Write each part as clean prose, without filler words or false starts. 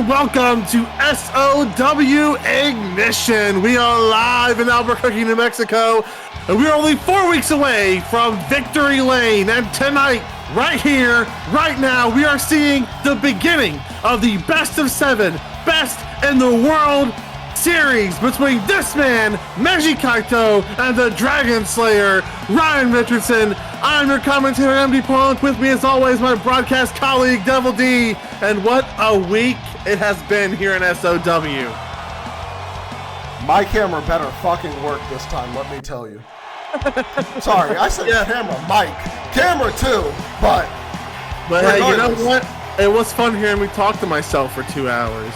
and welcome to SOW Ignition. We are live in Albuquerque, New Mexico, and we are only 4 weeks away from Victory Lane. And tonight, right here, right now, we are seeing the beginning of the best of seven, best in the world series between this man, Meiji Kaito, and the Dragon Slayer, Ryan Richardson. I'm your commentator, MD Portland. With me, as always, my broadcast colleague, Devil D. And what a week it has been here in SOW. My camera better fucking work this time, let me tell you. Sorry, I said camera, mic. Camera too, but hey, you know what? It was fun hearing me talk to myself for 2 hours.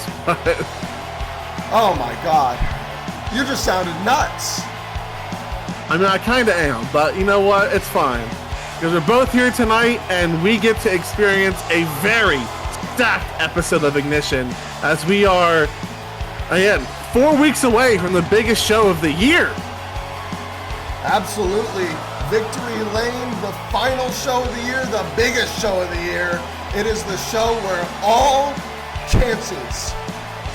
Oh my god. You just sounded nuts. I mean, I kind of am, but you know what? It's fine. Because we're both here tonight, and we get to experience a very stacked episode of Ignition, as we are, again, 4 weeks away from the biggest show of the year. Absolutely. Victory Lane, the final show of the year, the biggest show of the year. It is the show where all chances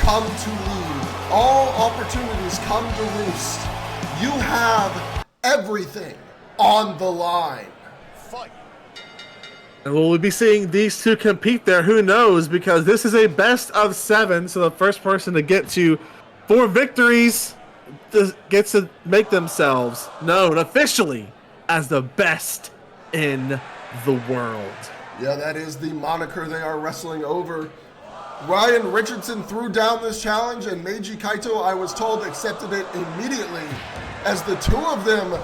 come to lead. All opportunities come to roost. You have everything on the line. Fight. And will we be seeing these two compete there? Who knows? Because this is a best of seven, so the first person to get to 4 victories gets to make themselves known officially as the best in the world. Yeah, that is the moniker they are wrestling over. Ryan Richardson threw down this challenge, and Meiji Kaito, I was told, accepted it immediately. As the two of them,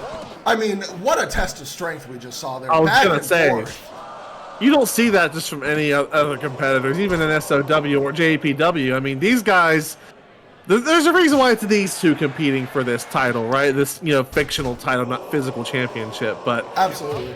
I mean, what a test of strength we just saw there. I was going to say, you don't see that just from any other competitors, even in SOW or JPW. I mean, these guys, there's a reason why it's these two competing for this title, right? This, fictional title, not physical championship, but absolutely.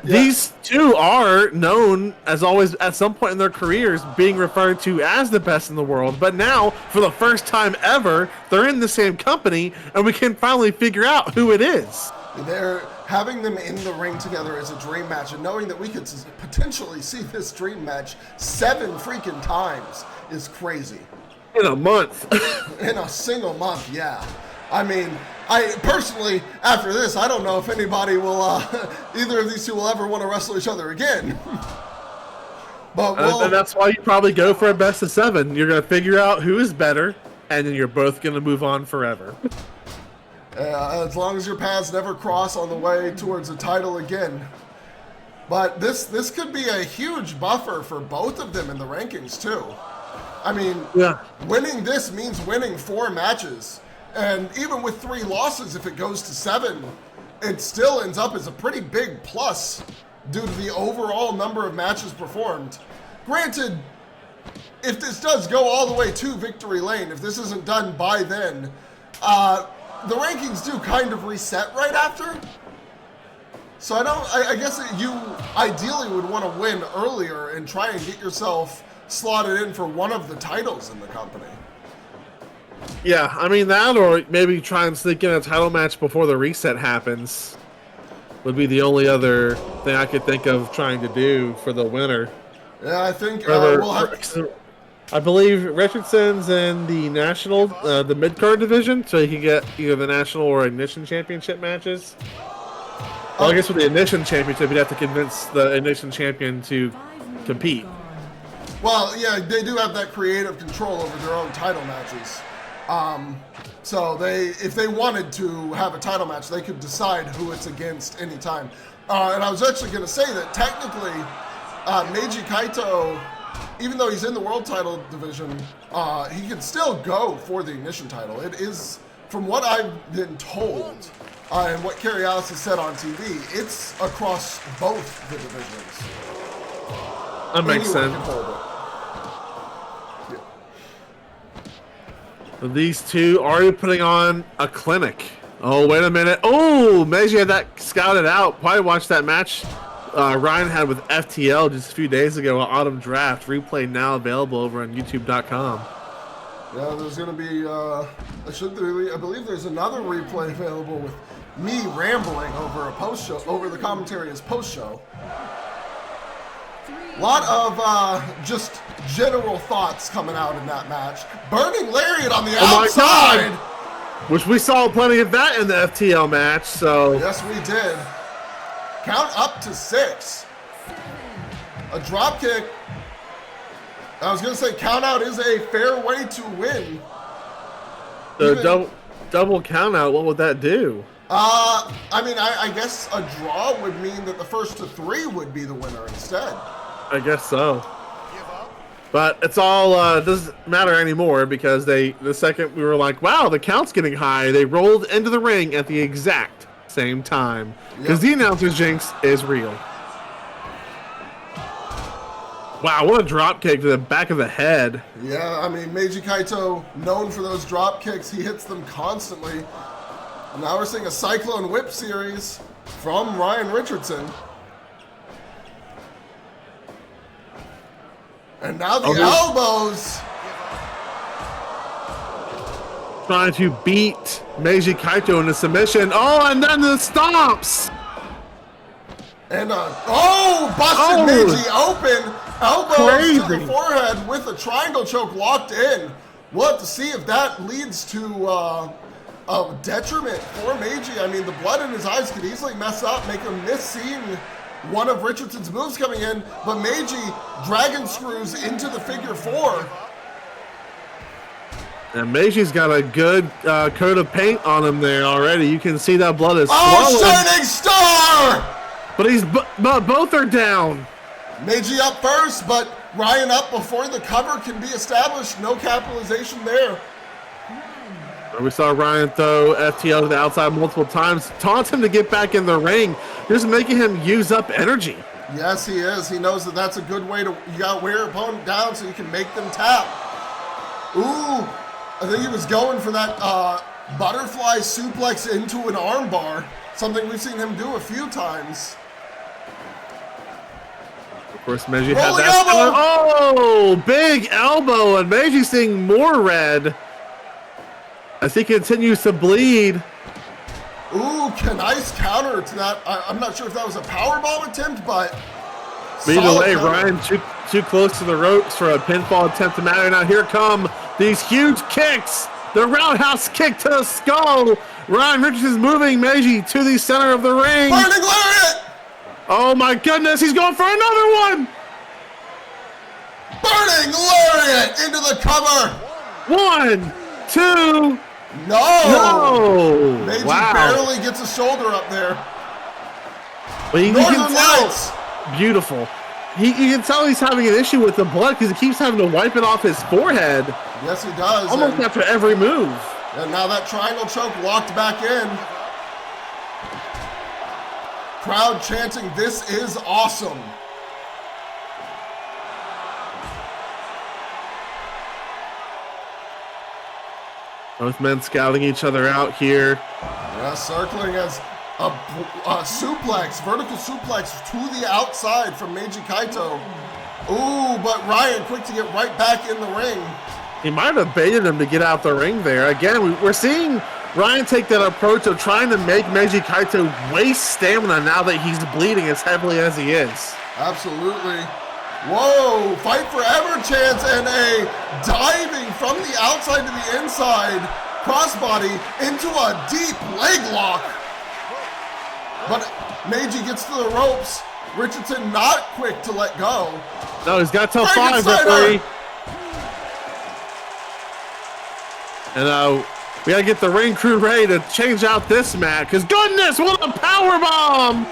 Yeah. These two are known, as always, at some point in their careers, being referred to as the best in the world. But now, for the first time ever, they're in the same company, and we can finally figure out who it is. They're having them in the ring together is a dream match, and knowing that we could potentially see this dream match 7 freaking times is crazy. In a month. In a single month, yeah. I mean, I personally, after this, I don't know if anybody will, either of these two will ever want to wrestle each other again. But and that's why you probably go for a best of 7. You're going to figure out who is better, and then you're both going to move on forever. As long as your paths never cross on the way towards a title again. But this could be a huge buffer for both of them in the rankings, too. I mean, winning this means winning 4 matches. And even with 3 losses, if it goes to 7, it still ends up as a pretty big plus due to the overall number of matches performed. Granted, if this does go all the way to Victory Lane, if this isn't done by then, the rankings do kind of reset right after. So I guess that you ideally would want to win earlier and try and get yourself slotted in for one of the titles in the company. Yeah, I mean that, or maybe try and sneak in a title match before the reset happens would be the only other thing I could think of trying to do for the winner. Yeah, I think I believe Richardson's in the national, the mid-card division, so he can get either the national or Ignition Championship matches. Well, I guess with the Ignition Championship, you'd have to convince the Ignition Champion to compete. Well, yeah, they do have that creative control over their own title matches. So if they wanted to have a title match, they could decide who it's against anytime. And I was actually going to say that technically, Meiji Kaito, even though he's in the world title division, he can still go for the Ignition title. It is, from what I've been told, and what Kerry Alice has said on TV, it's across both the divisions. That makes sense. These two already putting on a clinic. Oh, wait a minute. Oh, Meiji had that scouted out. Probably watched that match Ryan had with FTL just a few days ago, Autumn Draft. Replay now available over on YouTube.com. Yeah, there's going to be, I believe there's another replay available with me rambling over a post-show, over the commentary as post-show. A lot of just general thoughts coming out in that match. Burning Lariat on the outside. My God. Which we saw plenty of that in the FTL match, so. Yes, we did. Count up to 6. A drop kick. I was going to say count out is a fair way to win. The double count out, what would that do? I mean, I guess a draw would mean that the first to 3 would be the winner instead. I guess so. But it's all doesn't matter anymore because the second we were like, wow, the count's getting high, they rolled into the ring at the exact same time. Because the announcer's jinx is real. Wow, what a drop kick to the back of the head. Yeah, I mean, Meiji Kaito, known for those drop kicks, he hits them constantly. And now we're seeing a Cyclone Whip series from Ryan Richardson. And now the elbows. Trying to beat Meiji Kaito into submission. Oh, and then the stomps. And busted Meiji open. Elbows to the forehead with a triangle choke locked in. We'll have to see if that leads to a detriment for Meiji. I mean, the blood in his eyes could easily mess up, make him miss seeing one of Richardson's moves coming in, but Meiji dragon screws into the figure 4. And Meiji's got a good coat of paint on him there already. You can see that blood is flowing. Oh, Shining Star! But both are down. Meiji up first, but Ryan up before the cover can be established. No capitalization there. We saw Ryan throw FTL to the outside multiple times, taunts him to get back in the ring, just making him use up energy. Yes, he is. He knows that that's a good way to, you got to wear your opponent down so you can make them tap. Ooh, I think he was going for that butterfly suplex into an armbar, something we've seen him do a few times. Of course, Meiji had that. Oh, big elbow, and Meiji seeing more red as he continues to bleed. Ooh, nice counter to that. I'm not sure if that was a powerbomb attempt, but either way, Ryan too close to the ropes for a pinfall attempt to matter. Now here come these huge kicks. The roundhouse kick to the skull. Ryan Richardson's moving Meiji to the center of the ring. Burning Lariat! Oh my goodness, he's going for another one! Burning Lariat into the cover! 1, 2. No! Meiji barely gets a shoulder up there. Well, you can tell. Beautiful. You can tell he's having an issue with the blood because he keeps having to wipe it off his forehead. Yes, he does. Almost after every move. And now that triangle choke locked back in. Crowd chanting, "This is awesome." Both men scouting each other out here. Yeah, circling as a suplex, vertical suplex to the outside from Meiji Kaito. Ooh, but Ryan quick to get right back in the ring. He might have baited him to get out the ring there. Again, we're seeing Ryan take that approach of trying to make Meiji Kaito waste stamina now that he's bleeding as heavily as he is. Absolutely. Whoa, fight forever chance and a diving from the outside to the inside crossbody into a deep leg lock. But Meiji gets to the ropes. Richardson not quick to let go. No, he's got till 5 referee. And we gotta get the ring crew ready to change out this match. Cause goodness, what a power bomb!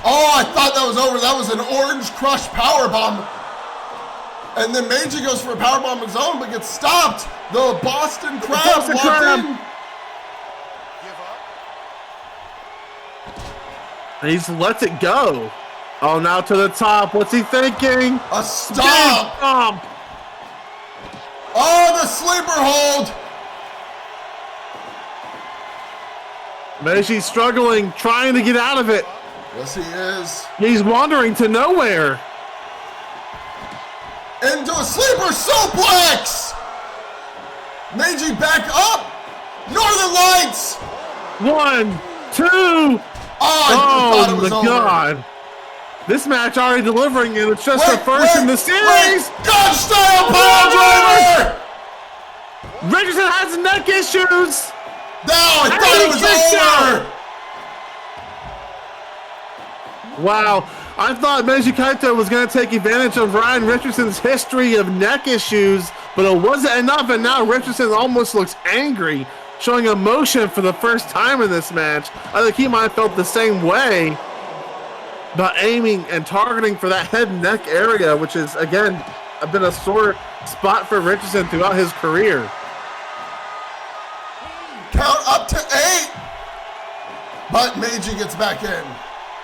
Oh, I thought that was over. That was an Orange Crush powerbomb. And then Meiji goes for a powerbomb of his own, but gets stopped. The Boston Crab walked in. And he's lets it go. Oh, now to the top. What's he thinking? A stomp. Oh, the sleeper hold. Meiji's struggling, trying to get out of it. Yes, he is. He's wandering to nowhere. Into a sleeper suplex. Meiji back up. Northern Lights. 1, 2. Oh, I thought it was over. God. This match already delivering, and it's just the first in the series. God style pile driver! Richardson has neck issues. No, I thought it was over. Wow, I thought Meiji Kaito was going to take advantage of Ryan Richardson's history of neck issues, but it wasn't enough, and now Richardson almost looks angry, showing emotion for the first time in this match. I think he might have felt the same way about aiming and targeting for that head and neck area, which is, again, been a sore spot for Richardson throughout his career. Count up to 8, but Meiji gets back in.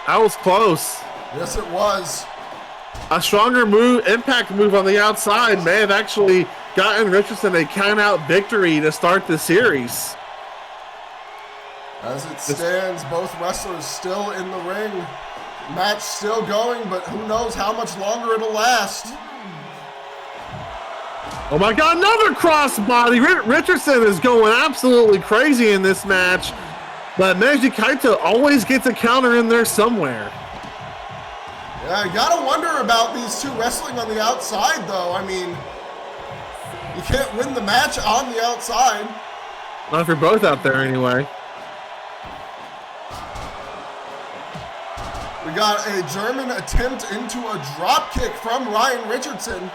That was close. Yes, it was. A stronger impact move on the outside may have actually gotten Richardson a count-out victory to start the series. As it stands, both wrestlers still in the ring. Match still going, but who knows how much longer it'll last. Oh my God, another crossbody. Richardson is going absolutely crazy in this match, but Meiji Kaito always gets a counter in there somewhere. Yeah, I gotta wonder about these two wrestling on the outside, though. I mean, you can't win the match on the outside. Not if you're both out there anyway. We got a German attempt into a drop kick from Ryan Richardson.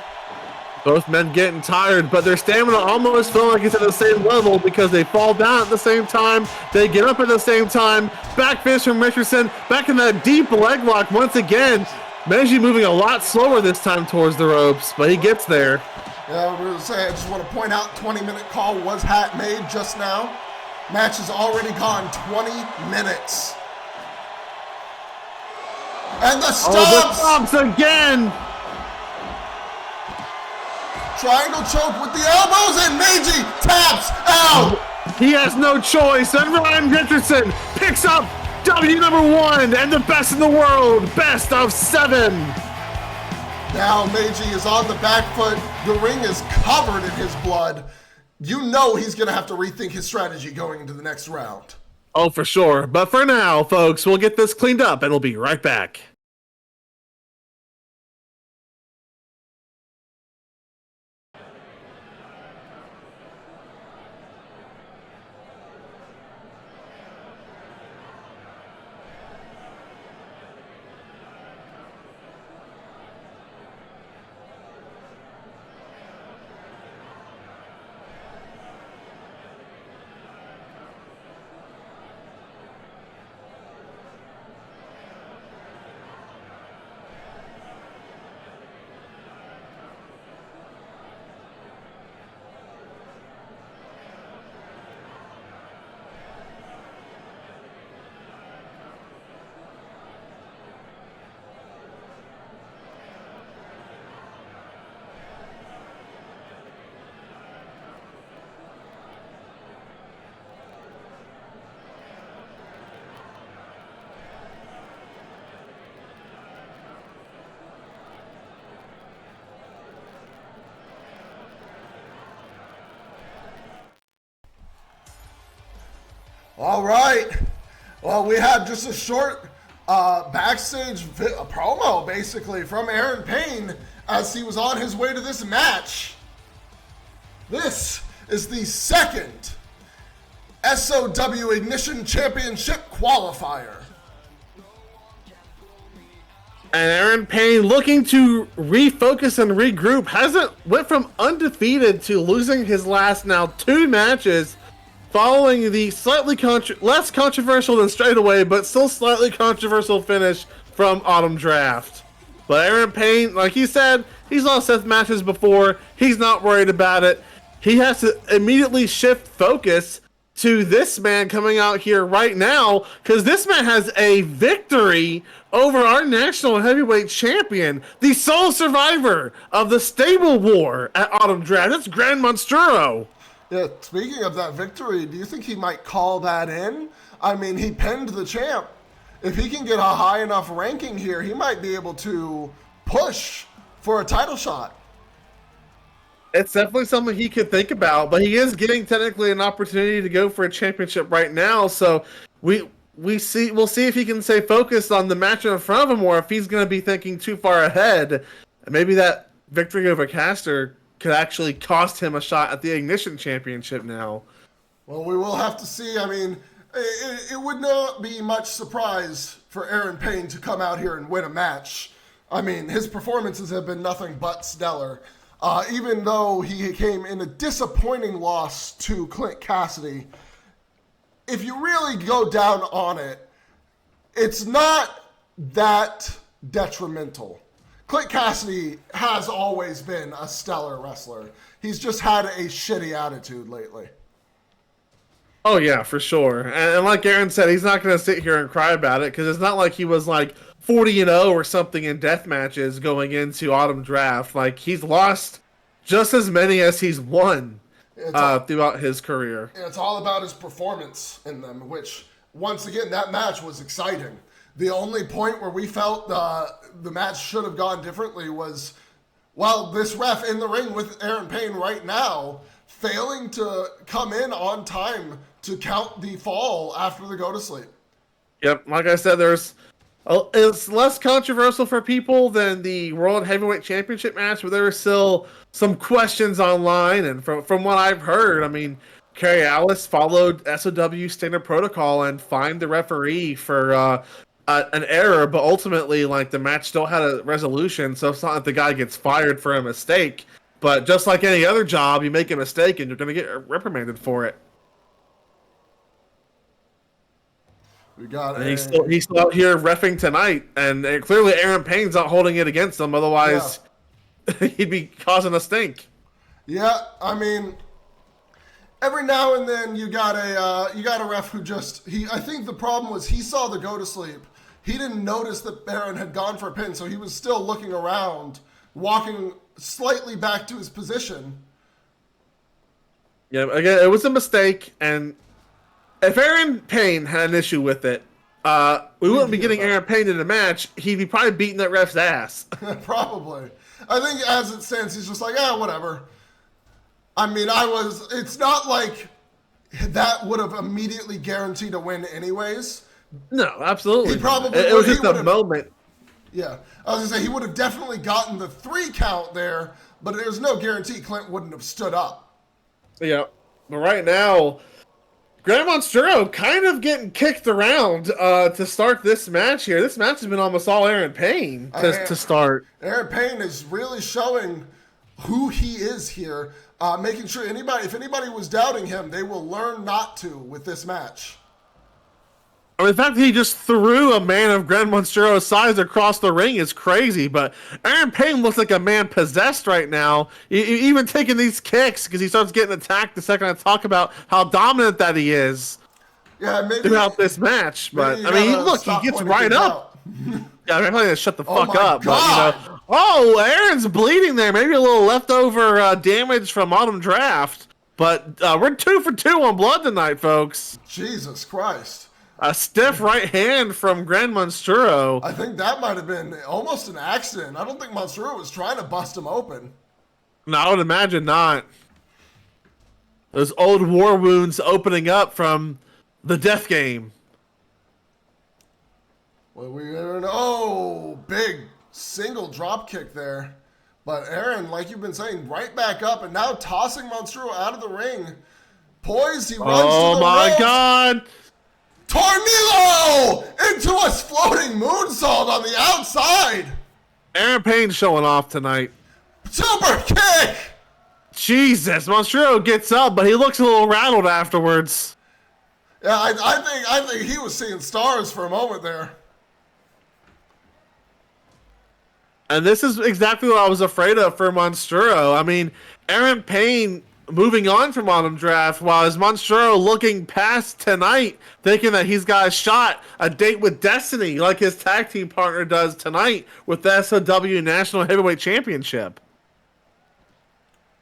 Both men getting tired, but their stamina almost feel like it's at the same level because they fall down at the same time, they get up at the same time. Back fist from Richardson, back in that deep leg lock once again. Meiji moving a lot slower this time towards the ropes, but he gets there. Yeah, we're gonna say, I just want to point out, 20-minute call was made just now. Match has already gone 20 minutes. And the stomps! Oh, the stomps again! Triangle choke with the elbows, and Meiji taps out. He has no choice, and Ryan Richardson picks up W #1 and the best in the world, best of 7. Now Meiji is on the back foot. The ring is covered in his blood. You know he's going to have to rethink his strategy going into the next round. Oh, for sure. But for now, folks, we'll get this cleaned up, and we'll be right back. All right. Well, we have just a short backstage promo, basically, from Aaron Payne as he was on his way to this match. This is the second SOW Ignition Championship Qualifier. And Aaron Payne, looking to refocus and regroup, went from undefeated to losing his last now 2 matches, following the slightly less controversial than Straightaway, but still slightly controversial finish from Autumn Draft. But Aaron Payne, like he said, he's lost 7 matches before. He's not worried about it. He has to immediately shift focus to this man coming out here right now, because this man has a victory over our national heavyweight champion, the sole survivor of the stable war at Autumn Draft. That's Grand Monstro. Yeah, speaking of that victory, do you think he might call that in? I mean, he pinned the champ. If he can get a high enough ranking here, he might be able to push for a title shot. It's definitely something he could think about, but he is getting technically an opportunity to go for a championship right now. So we'll see if he can stay focused on the match in front of him, or if he's going to be thinking too far ahead. And maybe that victory over Kastor could actually cost him a shot at the Ignition Championship now. Well, we will have to see. I mean, it would not be much surprise for Aaron Payne to come out here and win a match. I mean, his performances have been nothing but stellar. Even though he came in a disappointing loss to Clint Cassidy, if you really go down on it, it's not that detrimental. Clint Cassidy has always been a stellar wrestler. He's just had a shitty attitude lately. Oh, yeah, for sure. And like Aaron said, he's not going to sit here and cry about it, because it's not like he was like 40-0 or something in death matches going into Autumn Draft. Like, he's lost just as many as he's won throughout his career. And it's all about his performance in them, which, once again, that match was exciting. The only point where we felt the match should have gone differently was, well, this ref in the ring with Aaron Payne right now failing to come in on time to count the fall after the go to sleep. Yep, like I said, it's less controversial for people than the World Heavyweight Championship match, but there were still some questions online, and from what I've heard, I mean, Kerry Alice followed SOW standard protocol and fined the referee for an error, but ultimately, like, the match still had a resolution, so it's not like the guy gets fired for a mistake. But just like any other job, you make a mistake and you're going to get reprimanded for it. We got and he's still out here reffing tonight, and clearly Aaron Payne's not holding it against him. Otherwise, he'd be causing a stink. Yeah, I mean, every now and then you got a ref who I think the problem was he saw the go to sleep. He didn't notice that Aaron had gone for a pin, so he was still looking around, walking slightly back to his position. Yeah, again, it was a mistake, and if Aaron Payne had an issue with it, we wouldn't be getting Aaron Payne in the match. He'd be probably beating that ref's ass. Probably. I think as it stands, he's just like, whatever. I mean, it's not like that would have immediately guaranteed a win anyways. No, absolutely. It was just a moment. Yeah. I was going to say, he would have definitely gotten the 3 count there, but there's no guarantee Clint wouldn't have stood up. Yeah. But right now, Grand Monstro kind of getting kicked around to start this match here. This match has been almost all Aaron Payne to start. Aaron Payne is really showing who he is here, making sure if anybody was doubting him, they will learn not to with this match. I mean, the fact that he just threw a man of Grand Monstro's size across the ring is crazy, but Aaron Payne looks like a man possessed right now, even taking these kicks, because he starts getting attacked the second I talk about how dominant that he is throughout this match. But, I mean, look, he gets right up. Yeah, I'm probably going to shut the fuck up. God. But, oh, Aaron's bleeding there. Maybe a little leftover damage from Autumn Draft. But we're 2 for 2 on blood tonight, folks. Jesus Christ. A stiff right hand from Grand Monstro. I think that might have been almost an accident. I don't think Monstro was trying to bust him open. No, I would imagine not. Those old war wounds opening up from the death game. Well, big single drop kick there. But Aaron, like you've been saying, right back up and now tossing Monstro out of the ring. Poised, he runs to the Oh my ropes. God. Tornillo into a floating moonsault on the outside. Aaron Payne's showing off tonight. Super kick. Jesus, Monstro gets up, but he looks a little rattled afterwards. Yeah, I think he was seeing stars for a moment there. And this is exactly what I was afraid of for Monstro. I mean, Aaron Payne moving on from Autumn Draft, while Monstro looking past tonight, thinking that he's got a shot, a date with Destiny, like his tag team partner does tonight with the SOW National Heavyweight Championship.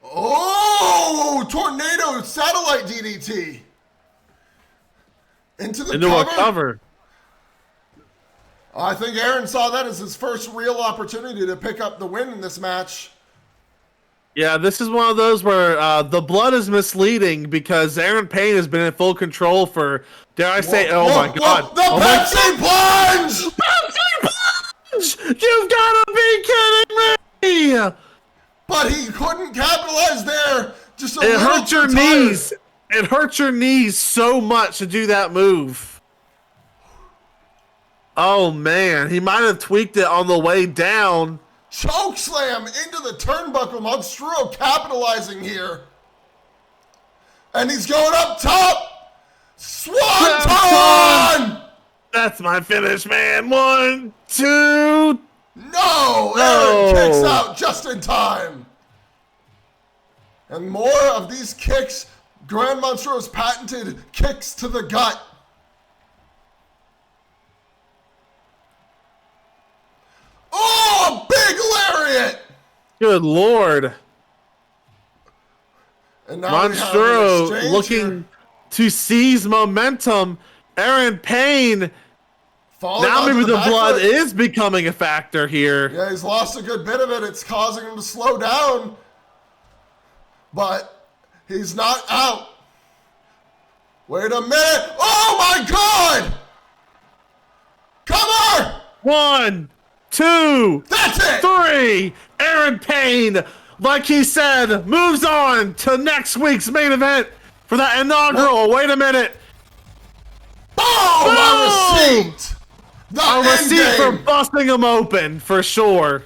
Oh, tornado satellite DDT. Into a cover. I think Aaron saw that as his first real opportunity to pick up the win in this match. Yeah, this is one of those where the blood is misleading because Aaron Payne has been in full control for, dare I say, oh my God. The Pepsi plunge! You've got to be kidding me! But he couldn't capitalize there. Just a It little hurts your too tired. knees. It hurts your knees so much to do that move. Oh man, he might have tweaked it on the way down. Choke slam into the turnbuckle. Monstro capitalizing here. And he's going up top. Swanton! That's my finish, man. 1, 2. No! Aaron kicks out just in time. And more of these kicks. Grand Monstro's patented kicks to the gut. Oh, big lariat! Good Lord. And now Monstro looking to seize momentum. Aaron Payne. Now maybe the blood is becoming a factor here. Yeah, he's lost a good bit of it. It's causing him to slow down. But he's not out. Wait a minute. Oh my God! Come on! 1, 2. That's it! 3. Aaron Payne, like he said, moves on to next week's main event for that inaugural. Wait a minute. Boom! A receipt! A receipt for busting him open, for sure.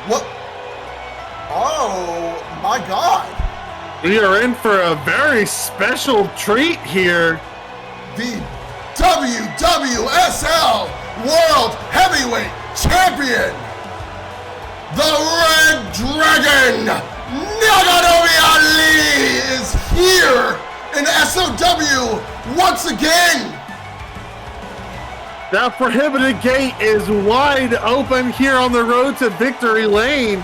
What? Oh my God. We are in for a very special treat here. The WWSL World Heavyweight Champion, the Red Dragon, Naganomi Ali, is here in SOW once again. That prohibited gate is wide open here on the road to victory lane.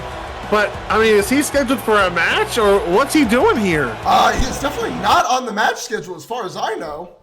But, I mean, is he scheduled for a match, or what's he doing here? He's definitely not on the match schedule as far as I know.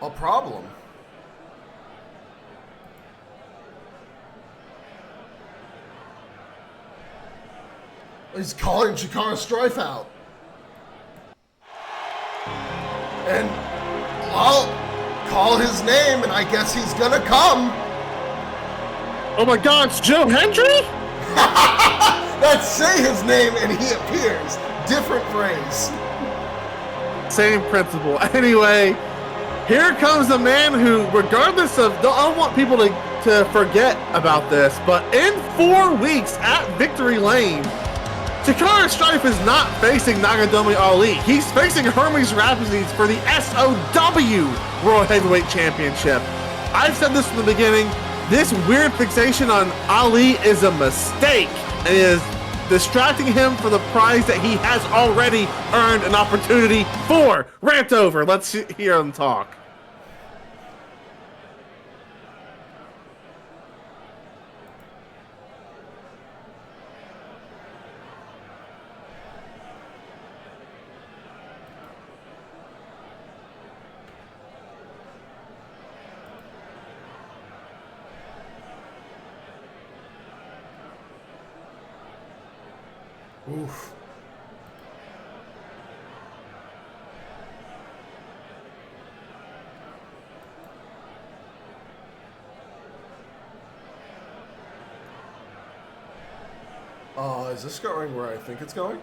A problem. He's calling Chikara Strife out. And I'll call his name and I guess he's gonna come. Oh my God, it's Joe Hendry? Let's say his name and he appears. Different phrase. Same principle. Anyway, here comes a man who, regardless of, I don't want people to forget about this, but in 4 weeks at Victory Lane, Chikara Strife is not facing Naganomi Ali. He's facing Hermes Rhapsodies for the SOW World Heavyweight Championship. I've said this from the beginning. This weird fixation on Ali is a mistake and is distracting him for the prize that he has already earned an opportunity for. Rant over. Let's hear him talk. Oof. Is this going where I think it's going?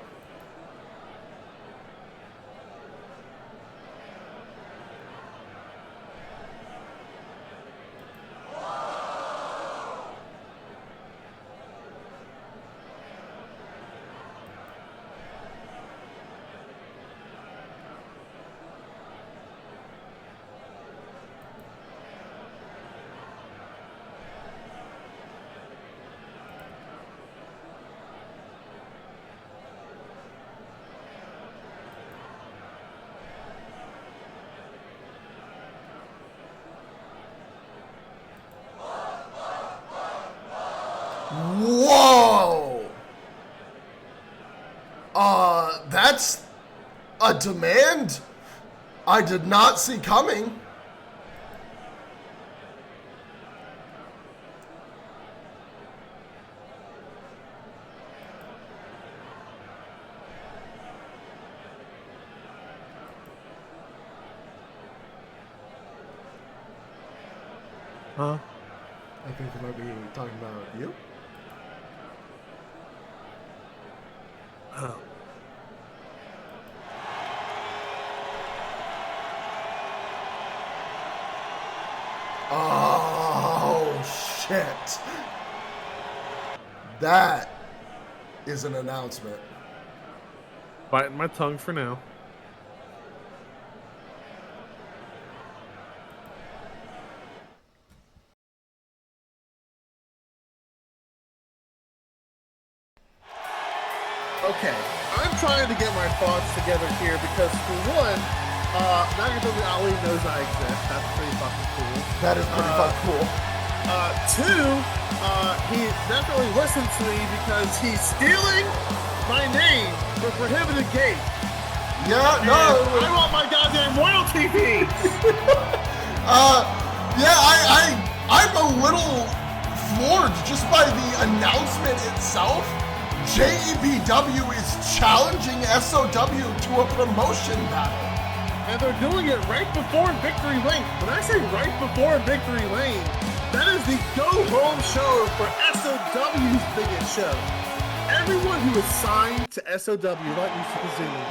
That's a demand I did not see coming. Huh? I think they might be talking about you. Oh. Oh, shit. That is an announcement. Biting my tongue for now. Okay, I'm trying to get my thoughts together here because for one, Nagatomi Ali knows I exist. That's pretty fucking cool. That is pretty fucking cool. Two, he definitely listens to me because he's stealing my name for prohibited gate. Yeah, no. I want my goddamn royalty fees. Yeah, I'm a little floored just by the announcement itself. JEPW is challenging SOW to a promotion battle. And they're doing it right before Victory Lane. When I say right before Victory Lane, that is the go-home show for SOW's biggest show. Everyone who is signed to SOW, like Nishi Kazumi,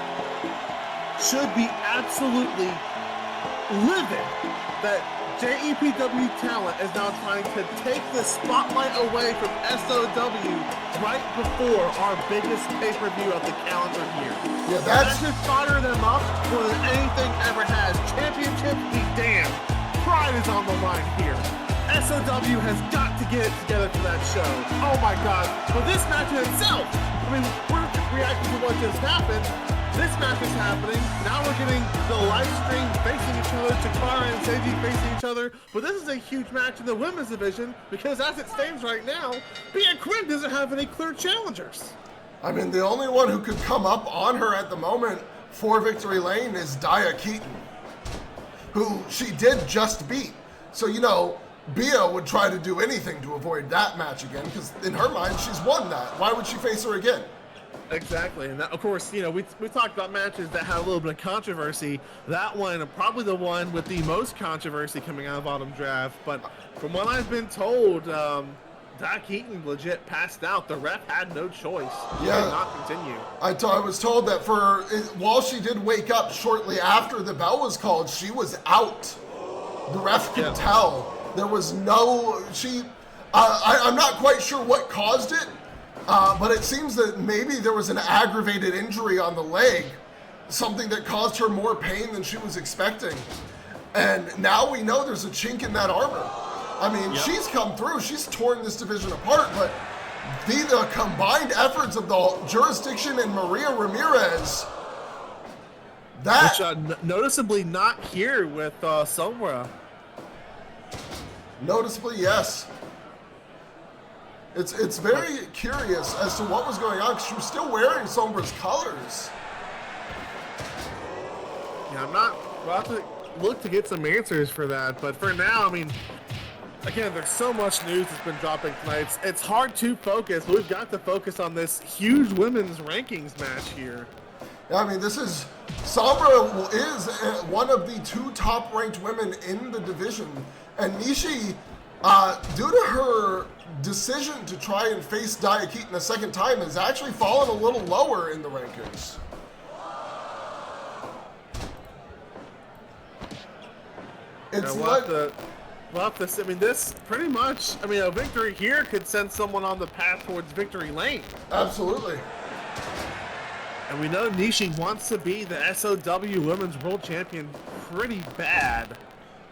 should be absolutely livid that JEPW talent is now trying to take the spotlight away from SOW right before our biggest pay-per-view of the calendar year. Yeah, that should fire them up more than anything ever has. Championship be damned. Pride is on the line here. SOW has got to get it together for that show. Oh my god. But this match in itself, I mean, we're reacting to what just happened. This match is happening. Now we're getting the live stream facing each other, Chikara and Seiji facing each other. But this is a huge match in the women's division because as it stands right now, Bia Quinn doesn't have any clear challengers. I mean, the only one who could come up on her at the moment for Victory Lane is Dia Keaton, who she did just beat. So, you know, Bia would try to do anything to avoid that match again because in her mind, she's won that. Why would she face her again? Exactly, and that, of course, you know, we talked about matches that had a little bit of controversy. That one, probably the one with the most controversy coming out of Autumn Draft. But from what I've been told, Dia Keaton legit passed out. The ref had no choice. He Yeah, could not continue. I was told that while she did wake up shortly after the bell was called, she was out. The ref could tell. There was no, I'm not quite sure what caused it. But it seems that maybe there was an aggravated injury on the leg, something that caused her more pain than she was expecting. And now we know there's a chink in that armor. I mean, she's come through, she's torn this division apart, but the combined efforts of the jurisdiction and Maria Ramirez, Which, noticeably not here with Sombra. Noticeably, yes. It's very curious as to what was going on because she was still wearing Sombra's colors. Yeah, we'll have to look to get some answers for that. But for now, I mean, again, there's so much news that's been dropping tonight. It's hard to focus. But we've got to focus on this huge women's rankings match here. Yeah, I mean, Sombra is one of the two top-ranked women in the division. And Nishi, due to her decision to try and face Dia Keaton a second time, has actually fallen a little lower in the rankings. We'll have to see. I mean, this pretty much, I mean, a victory here could send someone on the path towards Victory Lane. Absolutely. And we know Nishi wants to be the SOW Women's World Champion pretty bad.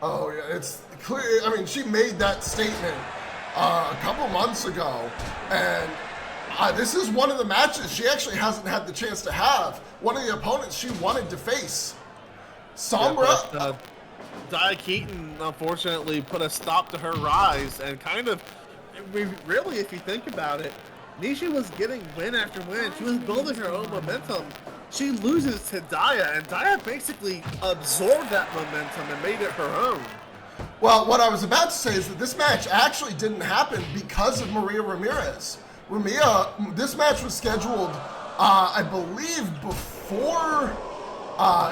Oh, yeah, it's clear. I mean, she made that statement a couple months ago, and this is one of the matches she actually hasn't had the chance to have. One of the opponents she wanted to face. Sombra. Yeah, Dia Keaton, unfortunately, put a stop to her rise, and kind of, really, if you think about it, Nishi was getting win after win. She was building her own momentum. She loses to Daya, and Daya basically absorbed that momentum and made it her own. Well, what I was about to say is that this match actually didn't happen because of Maria Ramirez. This match was scheduled, I believe, before,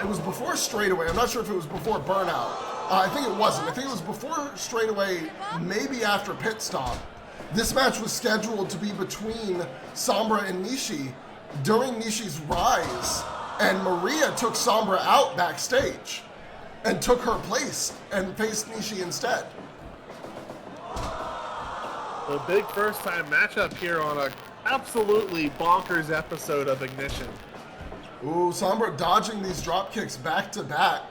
it was before Straightaway. I'm not sure if it was before Burnout. I think it wasn't. I think it was before Straightaway, maybe after Pit Stop. This match was scheduled to be between Sombra and Nishi during Nishi's rise, and Maria took Sombra out backstage and took her place and faced Nishi instead. A big first-time matchup here on a absolutely bonkers episode of Ignition. Ooh, Sombra dodging these drop kicks back to back.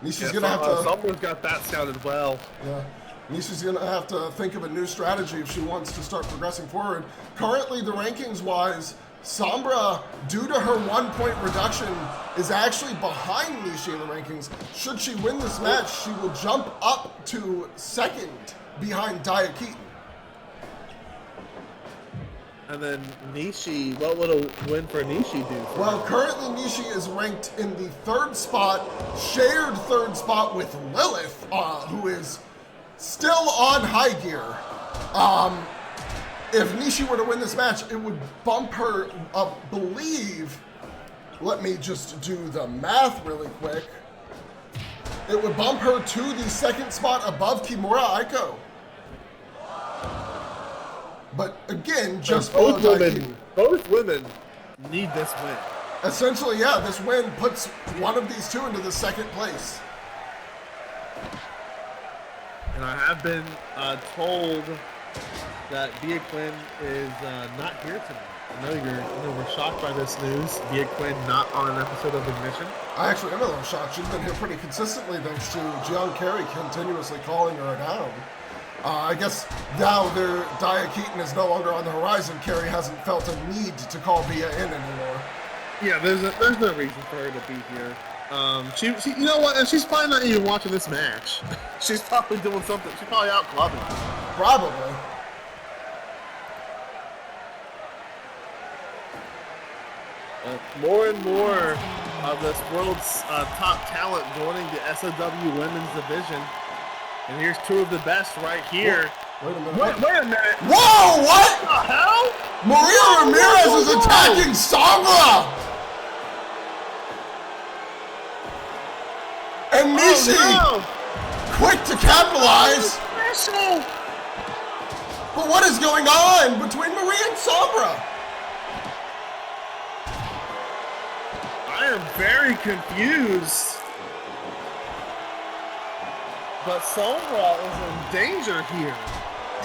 Nishi's gonna have to. Sombra's got that scouted well. Yeah, Nishi's gonna have to think of a new strategy if she wants to start progressing forward. Currently, the rankings-wise, Sombra, due to her 1-point reduction, is actually behind Nishi in the rankings. Should she win this match, she will jump up to second behind Daya Keaton. And then Nishi, what would a win for Nishi do? Well, currently Nishi is ranked in the third spot, shared third spot with Lilith, who is still on high gear. If Nishi were to win this match, it would bump her, believe, let me just do the math really quick. It would bump her to the second spot above Kimura Aiko. But again, just below Daikin. Both women need this win. Essentially, yeah, this win puts one of these two into the second place. And I have been told that Bia Quinn is not here tonight. I know we're shocked by this news. Bia Quinn not on an episode of Ignition. I actually am a little shocked. She's been here pretty consistently thanks to Jiyoung Carey continuously calling her down. I guess now Daya Keaton is no longer on the horizon. Carey hasn't felt a need to call Bia in anymore. Yeah, there's no reason for her to be here. She you know what? And she's probably not even watching this match. She's probably doing something. She's probably out clubbing. Probably. More and more of this world's top talent joining the SOW Women's Division. And here's two of the best right here. Wait a minute. Wait a minute. Whoa, what? What the hell? Maria Ramirez is attacking Sombra! And Nishi, quick to capitalize. But what is going on between Maria and Sombra? I am very confused. But Sombra is in danger here.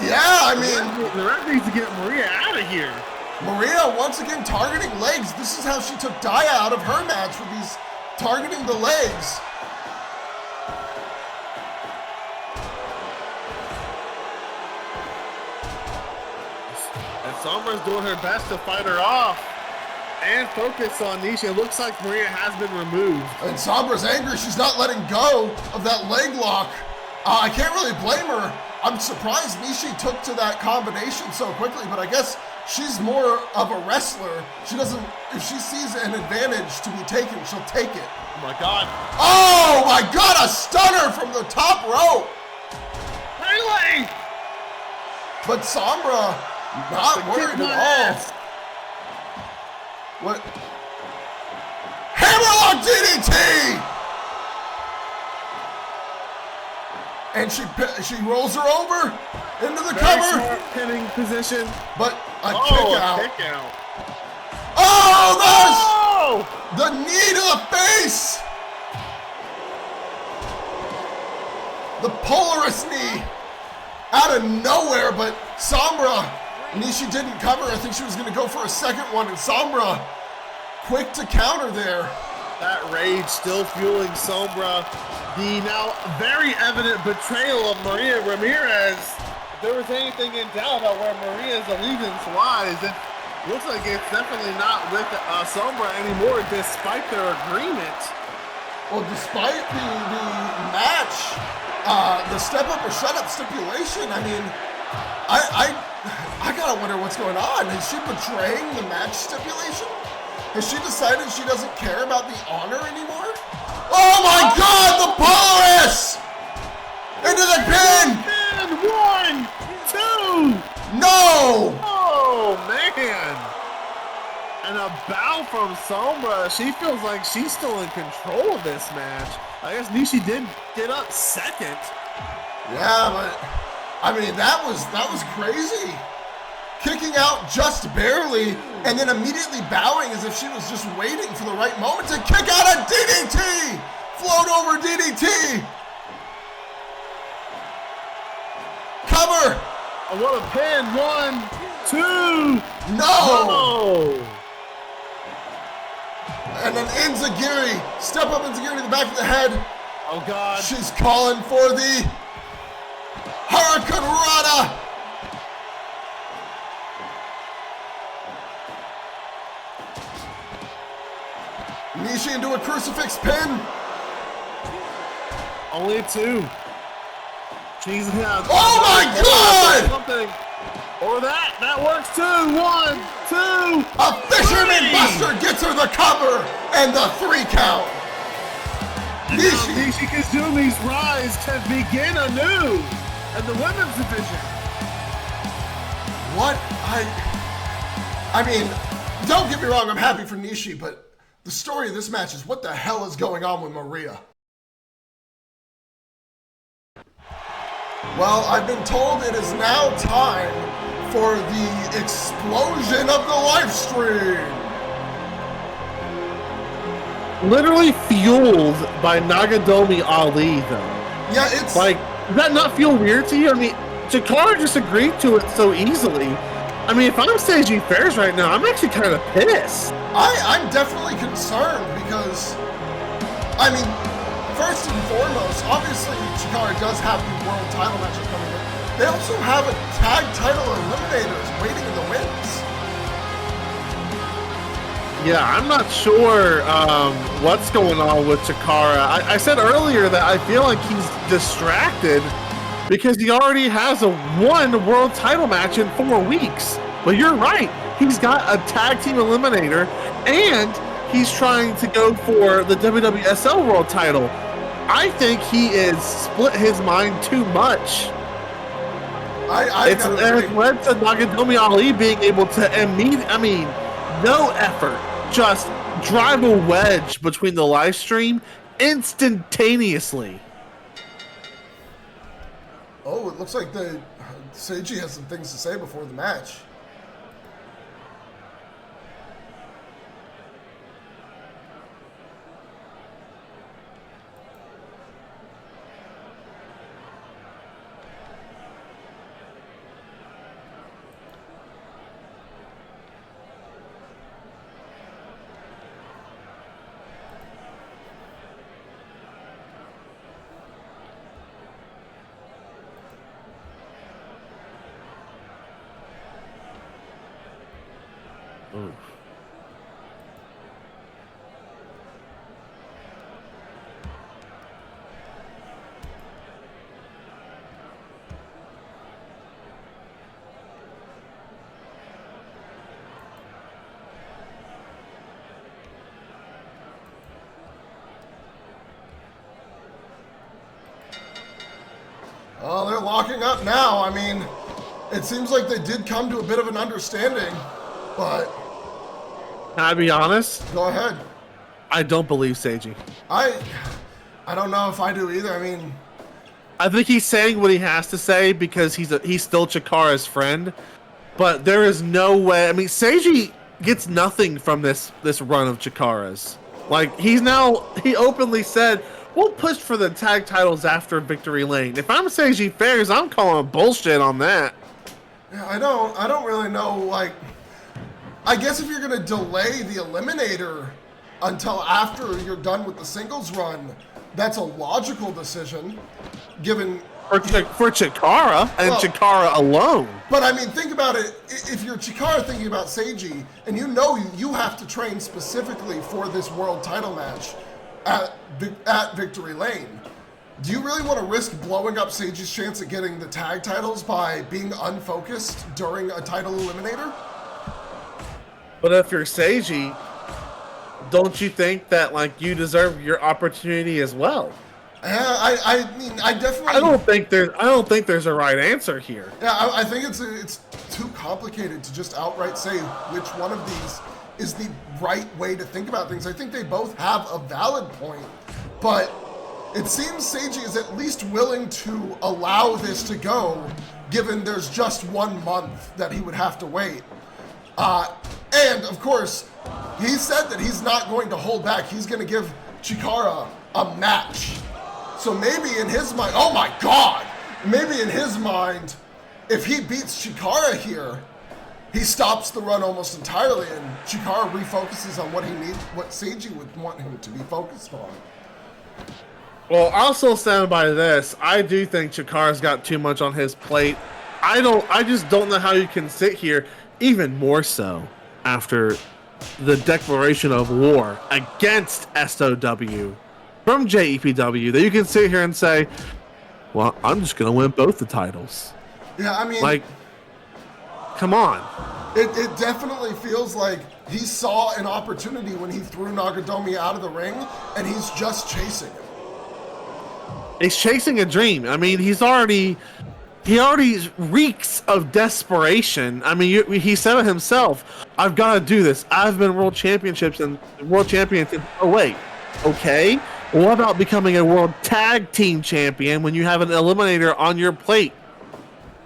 Yeah, I mean, the ref needs to get Maria out of here. Maria once again targeting legs. This is how she took Daya out of her match with these targeting the legs. And Sombra's doing her best to fight her off and focus on Nishi. It looks like Maria has been removed. And Sombra's angry. She's not letting go of that leg lock. I can't really blame her. I'm surprised Nishi took to that combination so quickly, but I guess she's more of a wrestler. She doesn't, if she sees an advantage to be taken, she'll take it. Oh my God. Oh my God, a stunner from the top rope. Really? But Sombra, not worried at all. What? Hammerlock DDT! And she rolls her over into the cover. Smart pinning position. But a kick out. Kick out. Oh, the knee to the face. The Polaris knee out of nowhere, but Sombra, Nishi didn't cover. I think she was going to go for a second one, and Sombra quick to counter there. That rage still fueling Sombra. The now very evident betrayal of Maria Ramirez. If there was anything in doubt about where Maria's allegiance lies, it looks like it's definitely not with Sombra anymore, despite their agreement. Well, despite the match, the step up or shut up stipulation, I mean, I gotta wonder what's going on. Is she betraying the match stipulation? Has she decided she doesn't care about the honor anymore? Oh my God, the Polaris! Into the pin! And 1, 2! No! Oh, man! And a bow from Sombra. She feels like she's still in control of this match. I guess Nishi did get up second. Yeah, but I mean that was crazy. Kicking out just barely and then immediately bowing as if she was just waiting for the right moment to kick out a DDT! Float over DDT! Cover! Oh, what a pin! 1, 2! No! Oh. And then Enziguri, step up Enziguri to the back of the head. Oh God! She's calling for the Hurricane Rana. Nishi into a crucifix pin. Only 2. She's Oh my God! Something. Or that works too. 1, 2. A fisherman 3. buster gets her the cover and the 3 count. Nishi Kazumi's rise can begin anew in the women's division. What? I mean, don't get me wrong, I'm happy for Nishi, but the story of this match is what the hell is going on with Maria? Well, I've been told it is now time for the explosion of the live stream. Literally fueled by Nagadomi Ali, though. Yeah, it's like, does that not feel weird to you? I mean, Chikara just agreed to it so easily. I mean, if I'm Seiji Fairs right now, I'm actually kind of pissed. I'm definitely concerned because, I mean, first and foremost, obviously Chikara does have the world title match coming in. They also have a tag title eliminators waiting in the wings. Yeah, I'm not sure what's going on with Chikara. I said earlier that I feel like he's distracted because he already has a 1 world title match in 4 weeks. But you're right. He's got a tag team eliminator and he's trying to go for the WWSL world title. I think he is split his mind too much. It's led to Nagadomi Ali being able to no effort, just drive a wedge between the live stream instantaneously. Oh, it looks like Seiji has some things to say before the match. Oof. Oh, they're locking up now. I mean, it seems like they did come to a bit of an understanding, but... Can I be honest? Go ahead. I don't believe Seiji. I don't know if I do either. I mean... I think he's saying what he has to say because he's still Chikara's friend, but there is no way. I mean, Seiji gets nothing from this run of Chikara's. Like, he openly said, we'll push for the tag titles after Victory Lane. If I'm Seiji Fairs, I'm calling bullshit on that. Yeah, I don't really know, like... I guess if you're going to delay the Eliminator until after you're done with the singles run, that's a logical decision, given... For Chikara, and Chikara alone. But I mean, think about it. If you're Chikara thinking about Seiji, and you have to train specifically for this world title match at Victory Lane, Do you really want to risk blowing up Seiji's chance at getting the tag titles by being unfocused during a title eliminator? But if you're Seiji, don't you think that like you deserve your opportunity as well? I mean, I definitely. I don't think there's a right answer here. Yeah, I think it's too complicated to just outright say which one of these is the right way to think about things. I think they both have a valid point, but it seems Seiji is at least willing to allow this to go, given there's just 1 month that he would have to wait. And of course, he said that he's not going to hold back. He's going to give Chikara a match. So maybe in his mind, oh my God, maybe in his mind, if he beats Chikara here, he stops the run almost entirely, and Chikara refocuses on what he needs, what Seiji would want him to be focused on. Well, I'll still stand by this. I do think Chikara's got too much on his plate. I just don't know how you can sit here, even more so after the declaration of war against SOW from JEPW, that you can sit here and say, well, I'm just going to win both the titles. Yeah, I mean, like, come on. It definitely feels like he saw an opportunity when he threw Nagadomi out of the ring, and he's just chasing it. He's chasing a dream. I mean, he already reeks of desperation. I mean, he said it himself. I've got to do this. I've been world champion since, oh wait, okay. What about becoming a world tag team champion when you have an eliminator on your plate?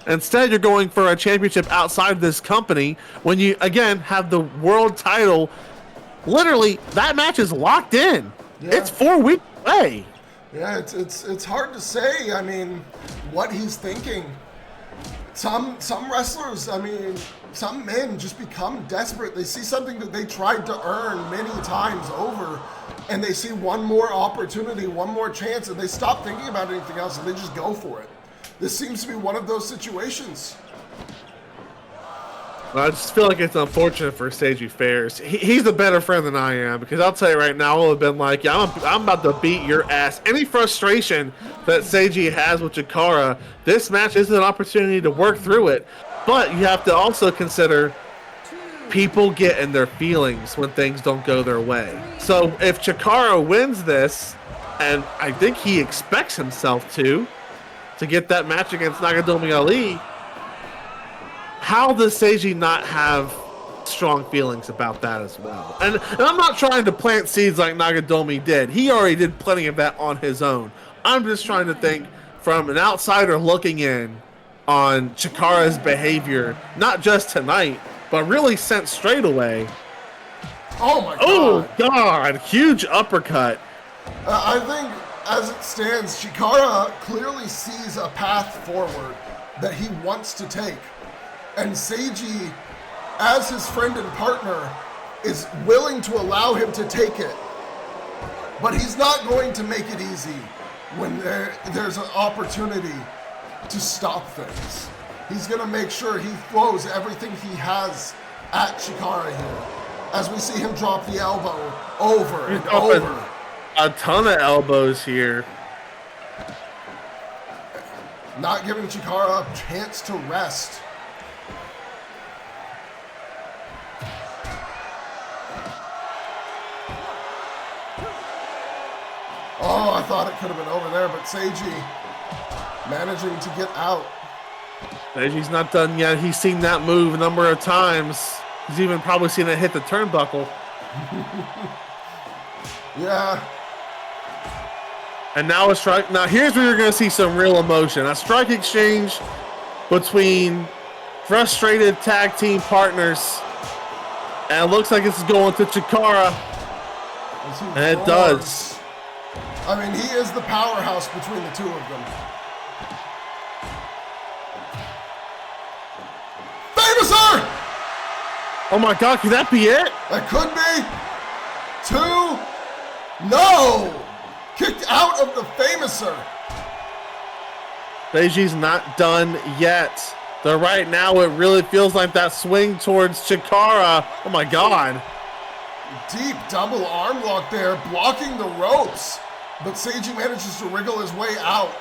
Instead, you're going for a championship outside this company when you, again, have the world title. Literally, that match is locked in. Yeah. It's 4 weeks away. Yeah, it's hard to say. I mean, what he's thinking. Some wrestlers, I mean, some men just become desperate. They see something that they tried to earn many times over, and they see one more opportunity, one more chance, and they stop thinking about anything else, and they just go for it. This seems to be one of those situations. I just feel like it's unfortunate for Seiji Fairs. He's a better friend than I am, because I'll tell you right now, I would have been like, yeah, I'm about to beat your ass. Any frustration that Seiji has with Chikara, this match is an opportunity to work through it. But you have to also consider people get in their feelings when things don't go their way. So if Chikara wins this, and I think he expects himself to get that match against Nagadomi Ali, how does Seiji not have strong feelings about that as well? And I'm not trying to plant seeds like Nagadomi did. He already did plenty of that on his own. I'm just trying to think from an outsider looking in on Chikara's behavior, not just tonight, but really since Straightaway. Oh my God. Oh God, huge uppercut. I think as it stands, Chikara clearly sees a path forward that he wants to take. And Seiji, as his friend and partner, is willing to allow him to take it. But he's not going to make it easy when there's an opportunity to stop things. He's going to make sure he throws everything he has at Chikara here. As we see him drop the elbow over and over. A ton of elbows here. Not giving Chikara a chance to rest. Oh, I thought it could have been over there, but Seiji managing to get out. Seiji's not done yet. He's seen that move a number of times. He's even probably seen it hit the turnbuckle. Yeah. And now a strike. Now here's where you're going to see some real emotion. A strike exchange between frustrated tag team partners. And it looks like this is going to Chikara. And it does. I mean, he is the powerhouse between the two of them. Famouser! Oh my God, could that be it? That could be. 2. No! Kicked out of the Famouser. Seiji's not done yet. Though right now it really feels like that swing towards Chikara. Oh my God. Deep double arm lock there, blocking the ropes. But Seiji manages to wriggle his way out.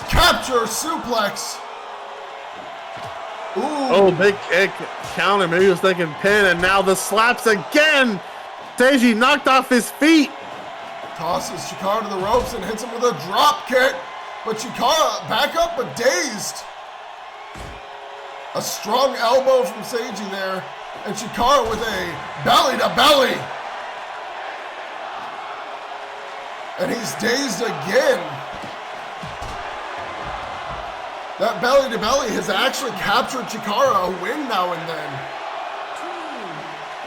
Capture suplex. Ooh. Oh, big kick counter. Maybe he was thinking pin, and now the slaps again. Seiji knocked off his feet. Tosses Chikara to the ropes and hits him with a drop kick. But Chikara back up but dazed. A strong elbow from Seiji there. And Chikara with a belly to belly. And he's dazed again. That belly to belly has actually captured Chikara a win now and then.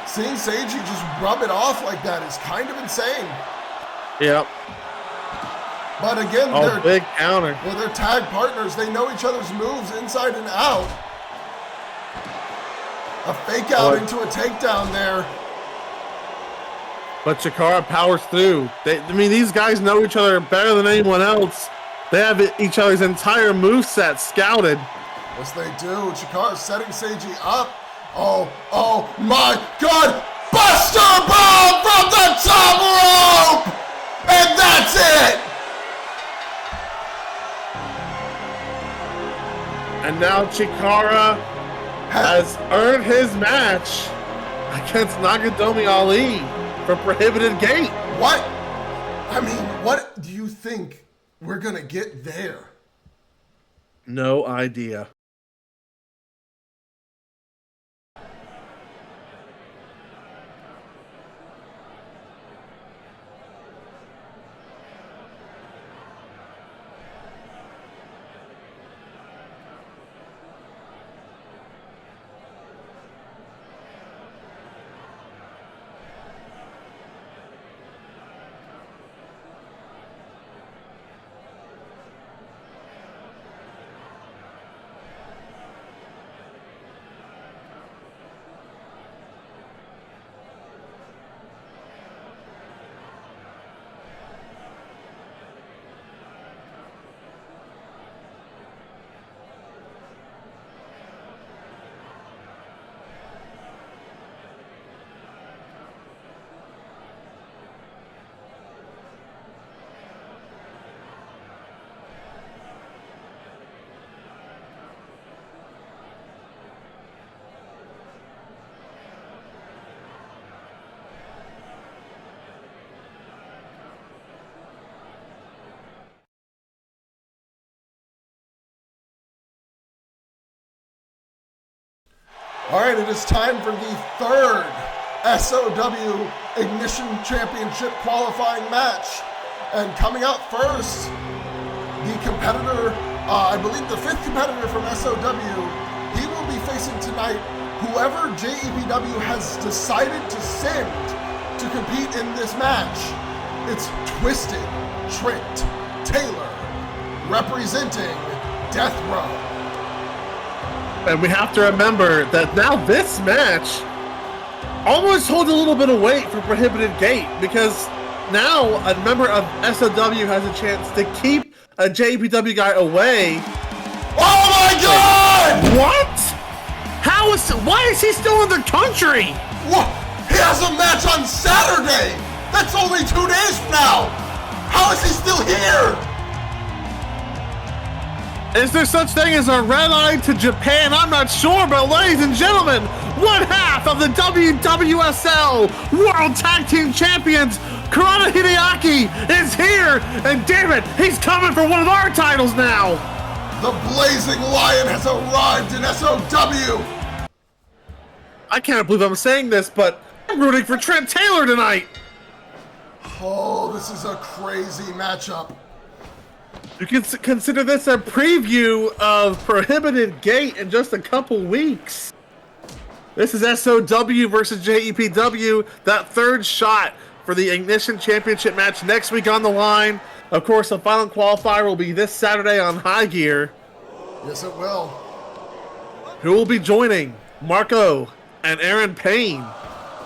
Seeing Seiji just rub it off like that is kind of insane. Yep. But again, they're big counter. Well, they're tag partners. They know each other's moves inside and out. A fake out into a takedown there. But Chikara powers through. I mean, these guys know each other better than anyone else. They have each other's entire moveset scouted. Yes, they do. Chikara setting Seiji up. Oh my God! Buster Bomb from the top rope! And that's it! And now Chikara has earned his match against Nagadomi Ali for Prohibited Gate. What? I mean, what do you think we're gonna get there? No idea. All right, it is time for the third SOW Ignition Championship qualifying match. And coming out first, the competitor, I believe the fifth competitor from SOW, he will be facing tonight whoever JEPW has decided to send to compete in this match. It's Twisted Trent Taylor representing Death Row. And we have to remember that now this match almost holds a little bit of weight for Prohibited Gate, because now a member of SOW has a chance to keep a JPW guy away. Oh my God! What? Why is he still in the country? What? He has a match on Saturday! That's only 2 days from now! How is he still here? Is there such thing as a red eye to Japan? I'm not sure, but ladies and gentlemen, one half of the WWSL World Tag Team Champions, Kurata Hideaki, is here, and damn it, he's coming for one of our titles now. The Blazing Lion has arrived in SOW. I can't believe I'm saying this, but I'm rooting for Trent Taylor tonight. Oh, this is a crazy matchup. You can consider this a preview of Prohibited Gate in just a couple weeks. This is SOW versus JEPW, that third shot for the Ignition Championship match next week on the line. Of course, the final qualifier will be this Saturday on High Gear. Yes, it will. Who will be joining Marco and Aaron Payne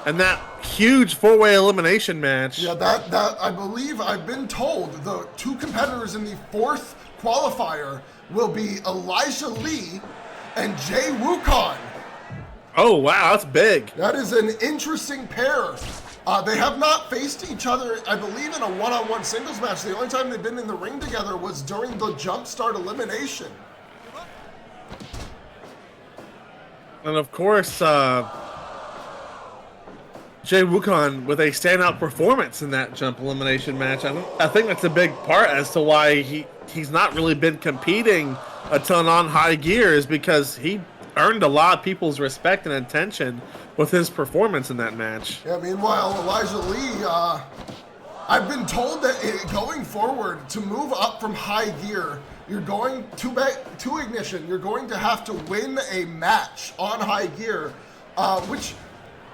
and that huge four-way elimination match. Yeah, that I believe I've been told the two competitors in the fourth qualifier will be Elijah Lee and Jay Wukong. Oh, wow, that's big. That is an interesting pair. They have not faced each other, I believe, in a one-on-one singles match. The only time they've been in the ring together was during the Jumpstart elimination. And of course, Jay Wukong with a standout performance in that jump elimination match. I think that's a big part as to why he's not really been competing a ton on high gear, is because he earned a lot of people's respect and attention with his performance in that match. Yeah, meanwhile, Elijah Lee, I've been told that going forward, to move up from high gear, you're going to Ignition, you're going to have to win a match on high gear, which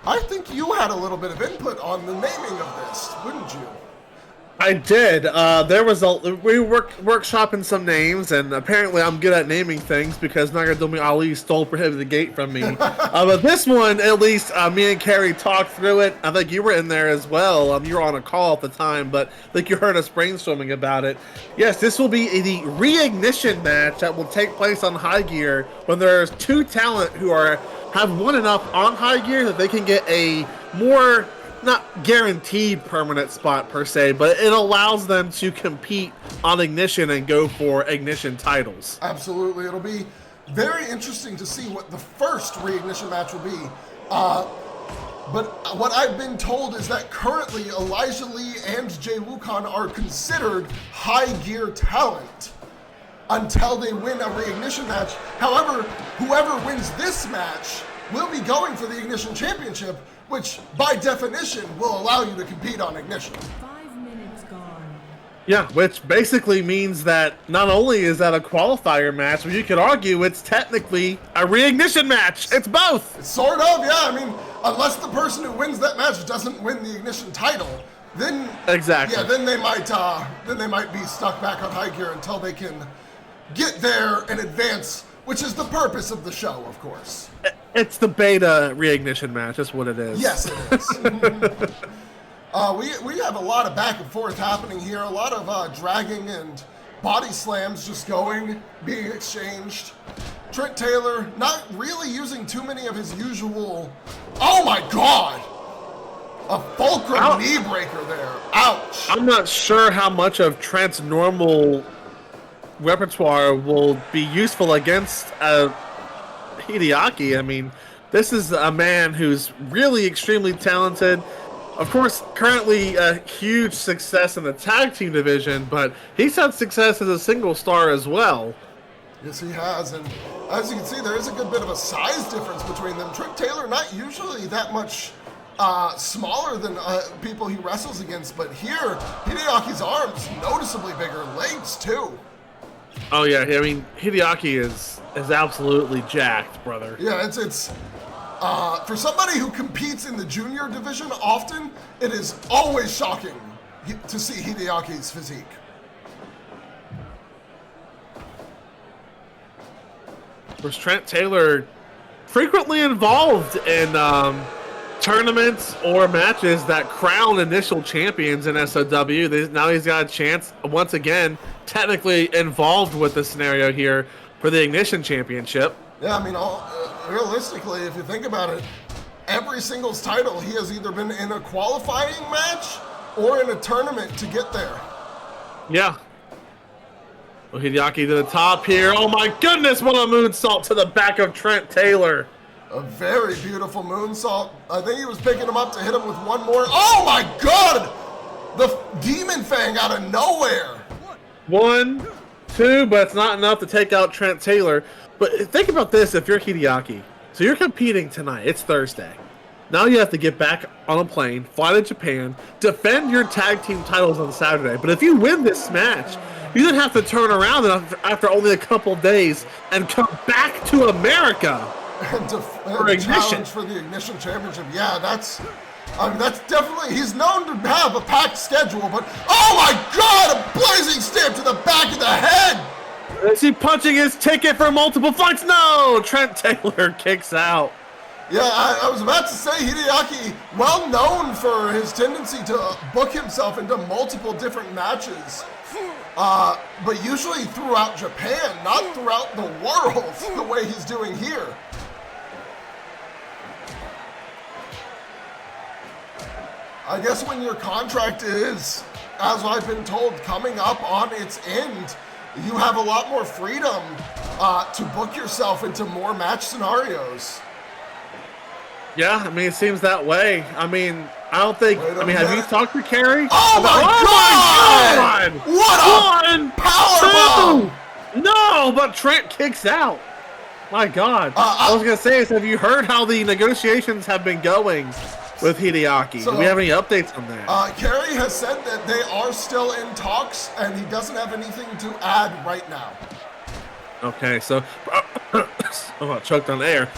I think you had a little bit of input on the naming of this, wouldn't you? I did. We were workshopping some names, and apparently I'm good at naming things because Nagadomi Ali stole Prohibited Gate from me. But this one, at least, me and Carrie talked through it. I think you were in there as well. You were on a call at the time, but I think you heard us brainstorming about it. Yes, this will be the Reignition match that will take place on high gear when there's two talent who have won enough on high gear that they can get a more, not guaranteed permanent spot per se, but it allows them to compete on Ignition and go for Ignition titles. Absolutely. It'll be very interesting to see what the first Reignition match will be. But what I've been told is that currently Elijah Lee and Jay Wukong are considered high gear talent until they win a Reignition match. However, whoever wins this match will be going for the Ignition Championship, which by definition will allow you to compete on Ignition. 5 minutes gone. Yeah, which basically means that not only is that a qualifier match, but you could argue it's technically a Reignition match. It's both. Sort of, yeah. I mean, unless the person who wins that match doesn't win the Ignition title, then exactly. Yeah, then they might be stuck back on high gear until they can get there and advance, which is the purpose of the show, of course. It's the beta Reignition match. That's what it is. Yes, it is. We have a lot of back and forth happening here. A lot of dragging and body slams just being exchanged. Trent Taylor not really using too many of his usual. Oh my God! A fulcrum knee breaker there. Ouch. I'm not sure how much of Trent's normal repertoire will be useful against Hideaki. I mean, this is a man who's really extremely talented. Of course, currently a huge success in the tag team division, but he's had success as a single star as well. Yes, he has, and as you can see, there is a good bit of a size difference between them. Trent Taylor not usually that much smaller than people he wrestles against, but here, Hideaki's arms noticeably bigger, legs too. Oh yeah, I mean, Hideaki is absolutely jacked, brother. Yeah, it's for somebody who competes in the junior division often, it is always shocking to see Hideaki's physique. Was Trent Taylor frequently involved in tournaments or matches that crown initial champions in SOW? Now he's got a chance, once again, technically involved with the scenario here for the Ignition Championship. Yeah, I mean, realistically, if you think about it, every singles title, he has either been in a qualifying match or in a tournament to get there. Yeah. Well, Hideaki to the top here. Oh my goodness, what a moonsault to the back of Trent Taylor. A very beautiful moonsault. I think he was picking him up to hit him with one more. Oh my God! The Demon Fang out of nowhere. 1, 2, but it's not enough to take out Trent Taylor. But think about this, if you're Hideaki. So you're competing tonight. It's Thursday. Now you have to get back on a plane, fly to Japan, defend your tag team titles on Saturday. But if you win this match, you then have to turn around after only a couple of days and come back to America for Ignition. Challenge for the Ignition Championship. Yeah, that's definitely, he's known to have a packed schedule, but oh my God, a blazing stamp to the back of the head. Is he punching his ticket for multiple fights? No, Trent Taylor kicks out. Yeah, I was about to say Hideaki, well known for his tendency to book himself into multiple different matches. But usually throughout Japan, not throughout the world, the way he's doing here. I guess when your contract is, as I've been told, coming up on its end, you have a lot more freedom to book yourself into more match scenarios. Yeah, I mean, it seems that way. I mean, I don't think. I mean, have you talked to Kerry? Oh my God! What a powerbomb! No, but Trent kicks out. My God. I was gonna say is, have you heard how the negotiations have been going with Hideaki? Do we have any updates on that? Kerry has said that they are still in talks, and he doesn't have anything to add right now. Okay, so oh, I choked on air.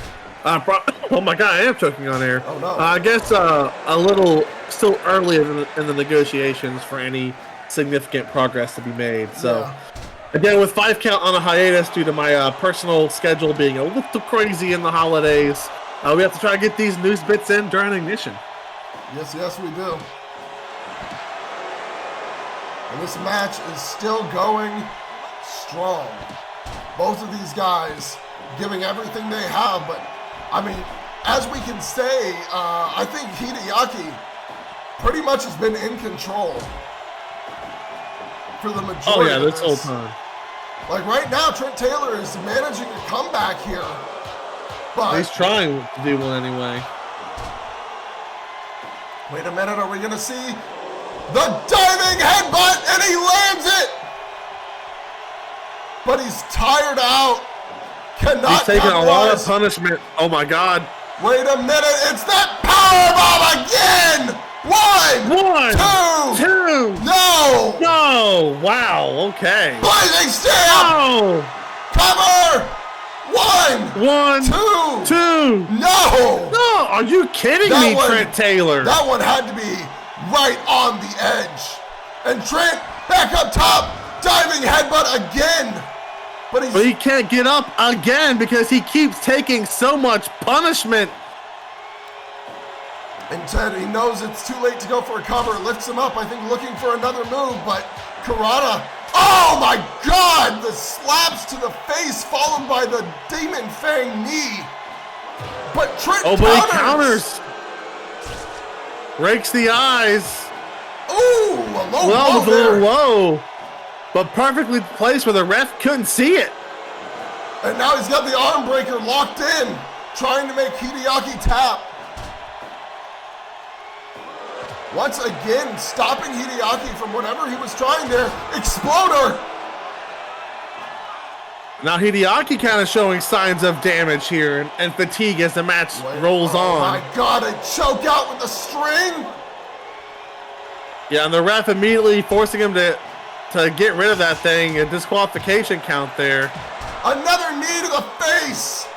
Oh my God, I am choking on air. Oh no. I guess a little still early in the negotiations for any significant progress to be made. So. Yeah. Again, with 5 count on a hiatus due to my personal schedule being a little crazy in the holidays, we have to try to get these news bits in during Ignition. Yes, we do. And this match is still going strong. Both of these guys giving everything they have, but I mean, as we can say, I think Hideaki pretty much has been in control for the majority of this whole time. Like right now, Trent Taylor is managing a comeback here. But he's trying to do one anyway. Wait a minute, are we gonna see the diving headbutt, and he lands it? But he's tired out. Cannot He's taking a lot of capitalize. punishment. Oh my God. Wait a minute, it's that powerbomb again! One, two. No! No! Wow, okay. Blazing steel! Oh! Cover! One, Two. No! No, are you kidding me, Trent Taylor? That one had to be right on the edge. And Trent back up top, diving headbutt again. But he can't get up again because he keeps taking so much punishment. And Ted, he knows it's too late to go for a cover. Lifts him up, I think, looking for another move, but Karada, oh my God! The slaps to the face followed by the Demon Fang knee. But Trent he counters. Rakes the eyes. Ooh, a low blow Well, it was a there. little low, but perfectly placed where the ref couldn't see it. And now he's got the arm breaker locked in, trying to make Hideaki tap. Once again, stopping Hideaki from whatever he was trying there. Exploder! Now Hideaki kind of showing signs of damage here and fatigue as the match rolls on. Oh my God, a choke out with the string! Yeah, and the ref immediately forcing him to get rid of that thing. A disqualification count there. Another knee to the face!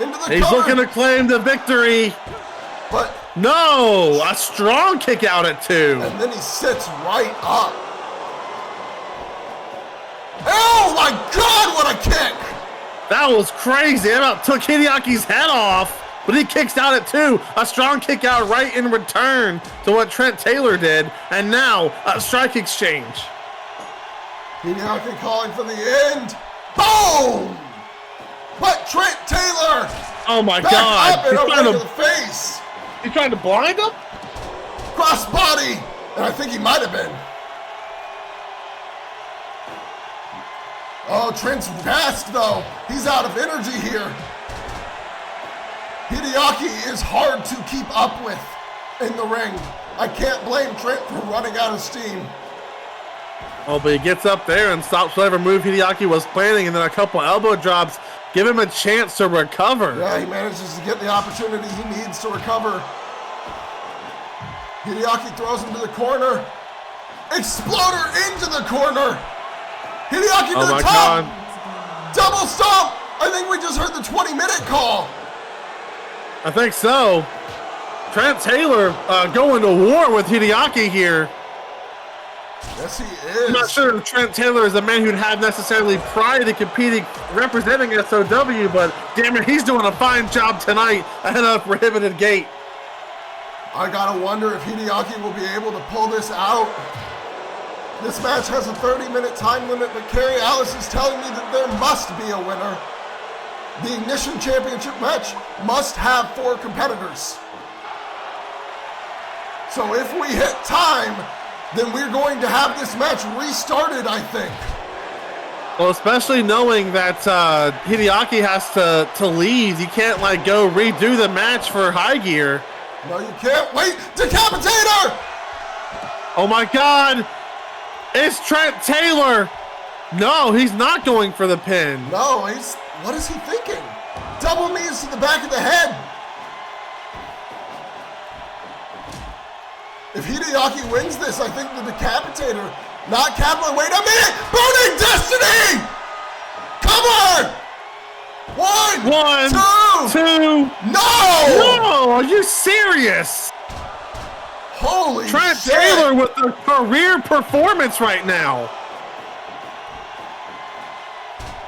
Into the He's cover. looking to claim the victory. But no, a strong kick out at 2. and then he sits right up. Oh my God, what a kick! That was crazy. It about took Hideaki's head off, but he kicks out at 2. A strong kick out right in return to what Trent Taylor did, and now a strike exchange. Hideaki calling for the end. Boom! But Trent Taylor Oh my back God! up and He's away trying to to the face. He's trying to blind him? Cross body, and I think he might have been. Oh, Trent's gassed though. He's out of energy here. Hideaki is hard to keep up with in the ring. I can't blame Trent for running out of steam. Oh, but he gets up there and stops whatever move Hideaki was planning, and then a couple elbow drops give him a chance to recover. Yeah, he manages to get the opportunity he needs to recover. Hideaki throws him to the corner. Exploder into the corner. Hideaki to the top. God. Double stomp. I think we just heard the 20-minute call. I think so. Trent Taylor going to war with Hideaki here. Yes, he is. I'm not sure if Trent Taylor is a man who'd have necessarily pride in competing, representing SOW, but damn it, he's doing a fine job tonight ahead of a prohibited gate. I gotta wonder if Hideaki will be able to pull this out. This match has a 30-minute time limit, but Kerry Alice is telling me that there must be a winner. The Ignition Championship match must have 4 competitors. So if we hit time, then we're going to have this match restarted, I think. Well, especially knowing that Hideaki has to leave. You can't, like, go redo the match for High Gear. No, you can't. Wait, Decapitator! Oh, my God. It's Trent Taylor. No, he's not going for the pin. No, what is he thinking? Double knees to the back of the head. If Hideaki wins this, I think the Decapitator, not Kaplan, wait a minute! Burning Destiny! Come on! One, two. No! No, are you serious? Holy Trent shit! Taylor with a career performance right now.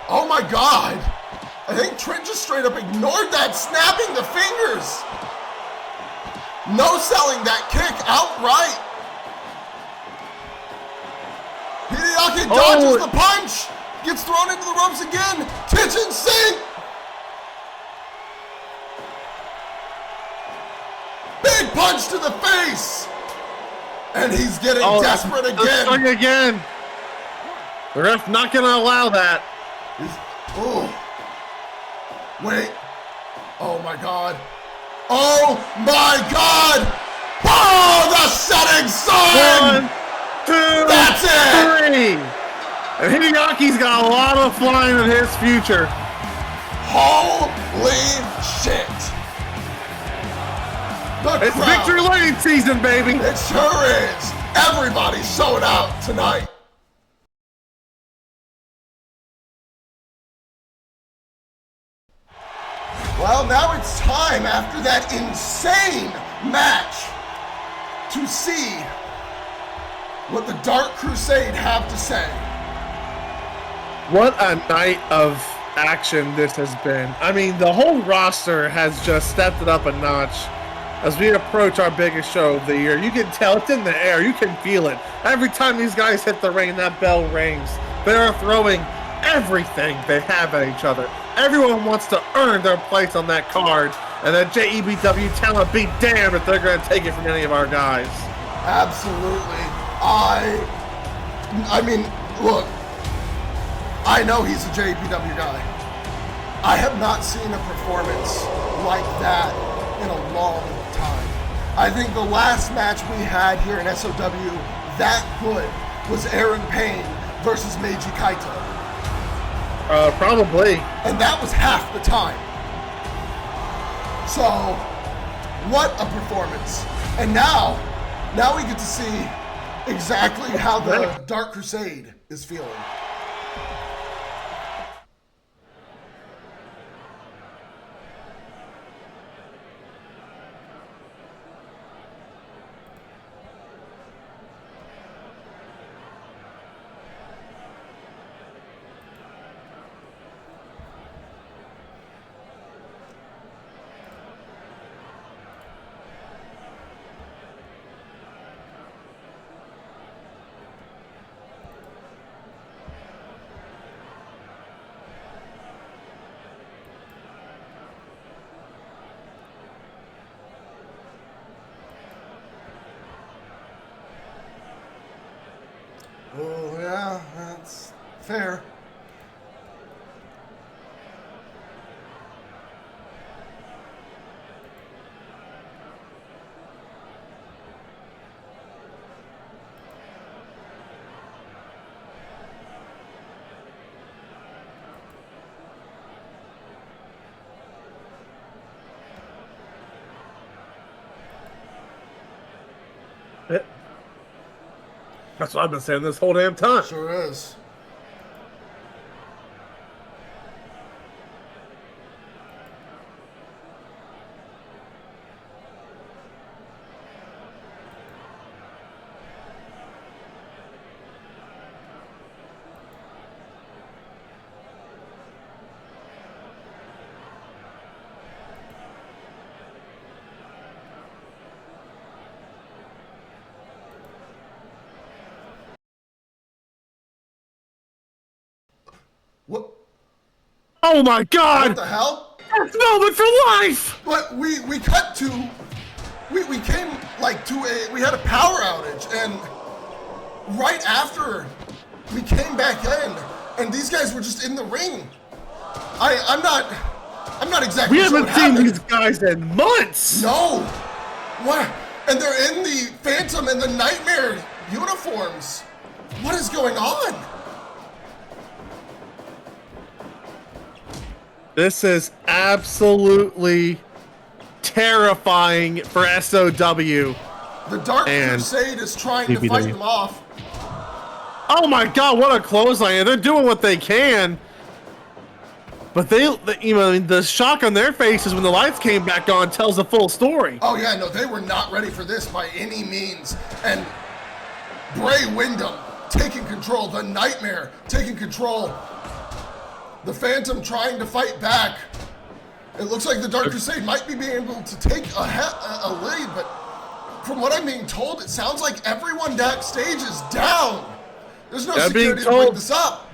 Oh my God! I think Trent just straight up ignored that, snapping the fingers. No selling that kick outright. Hideaki dodges the punch. Gets thrown into the ropes again. Kitchen sink. Big punch to the face. And he's getting desperate again. Swing again. The ref not going to allow that. Wait. Oh my God. Oh my God! Oh, the setting sun! 1, 2, that's it! 3. And Hideaki's got a lot of flying in his future. Holy shit! It's Victory Lane season, baby! It sure is! Everybody's showing out tonight! Well, now it's time after that insane match to see what the Dark Crusade have to say. What a night of action this has been. I mean, the whole roster has just stepped it up a notch as we approach our biggest show of the year. You can tell it's in the air. You can feel it. Every time these guys hit the ring, that bell rings. They are throwing everything they have at each other. Everyone wants to earn their place on that card, and that JEBW talent be damned if they're going to take it from any of our guys. Absolutely. I mean, look, I know he's a JEBW guy. I have not seen a performance like that in a long time. I think the last match we had here in SOW that good was Aaron Payne versus Meiji Kaito. Probably. And that was half the time. So, what a performance. And now we get to see exactly how the Dark Crusade is feeling. Oh, yeah, that's fair. That's what I've been saying this whole damn time. Sure is. What? Oh my God! What the hell? That's moment for life! But we cut to we came like we had a power outage, and right after we came back in, and these guys were just in the ring. I'm not exactly We sure haven't what seen happened. these guys in months. No. What? And they're in the Phantom and the Nightmare uniforms. What is going on? This is absolutely terrifying for SOW. The Dark And Crusade is trying to fight them off. Oh my God, what a clothesline. They're doing what they can. But the shock on their faces when the lights came back on tells the full story. Oh yeah, no, they were not ready for this by any means. And Bray Windham taking control, the Nightmare taking control. The Phantom trying to fight back. It looks like the Dark Crusade might be being able to take a lead, but from what I'm being told, it sounds like everyone backstage is down. There's no security to break this up.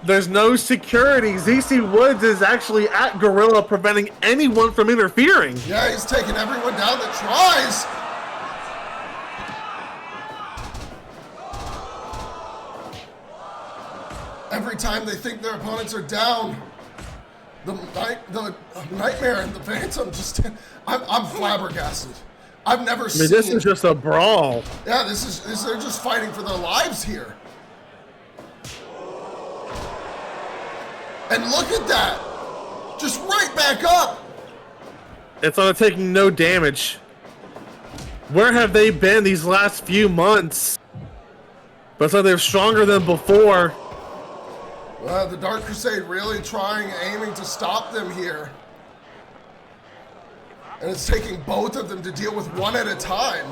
There's no security. ZC Woods is actually at Gorilla, preventing anyone from interfering. Yeah, he's taking everyone down that tries. Every time they think their opponents are down, the Nightmare and the Phantom just, I'm flabbergasted. I've never seen. This is just a brawl. Yeah, they're just fighting for their lives here. And look at that, just right back up. It's on taking no damage. Where have they been these last few months? But so they're stronger than before. Well, the Dark Crusade really aiming to stop them here. And it's taking both of them to deal with one at a time.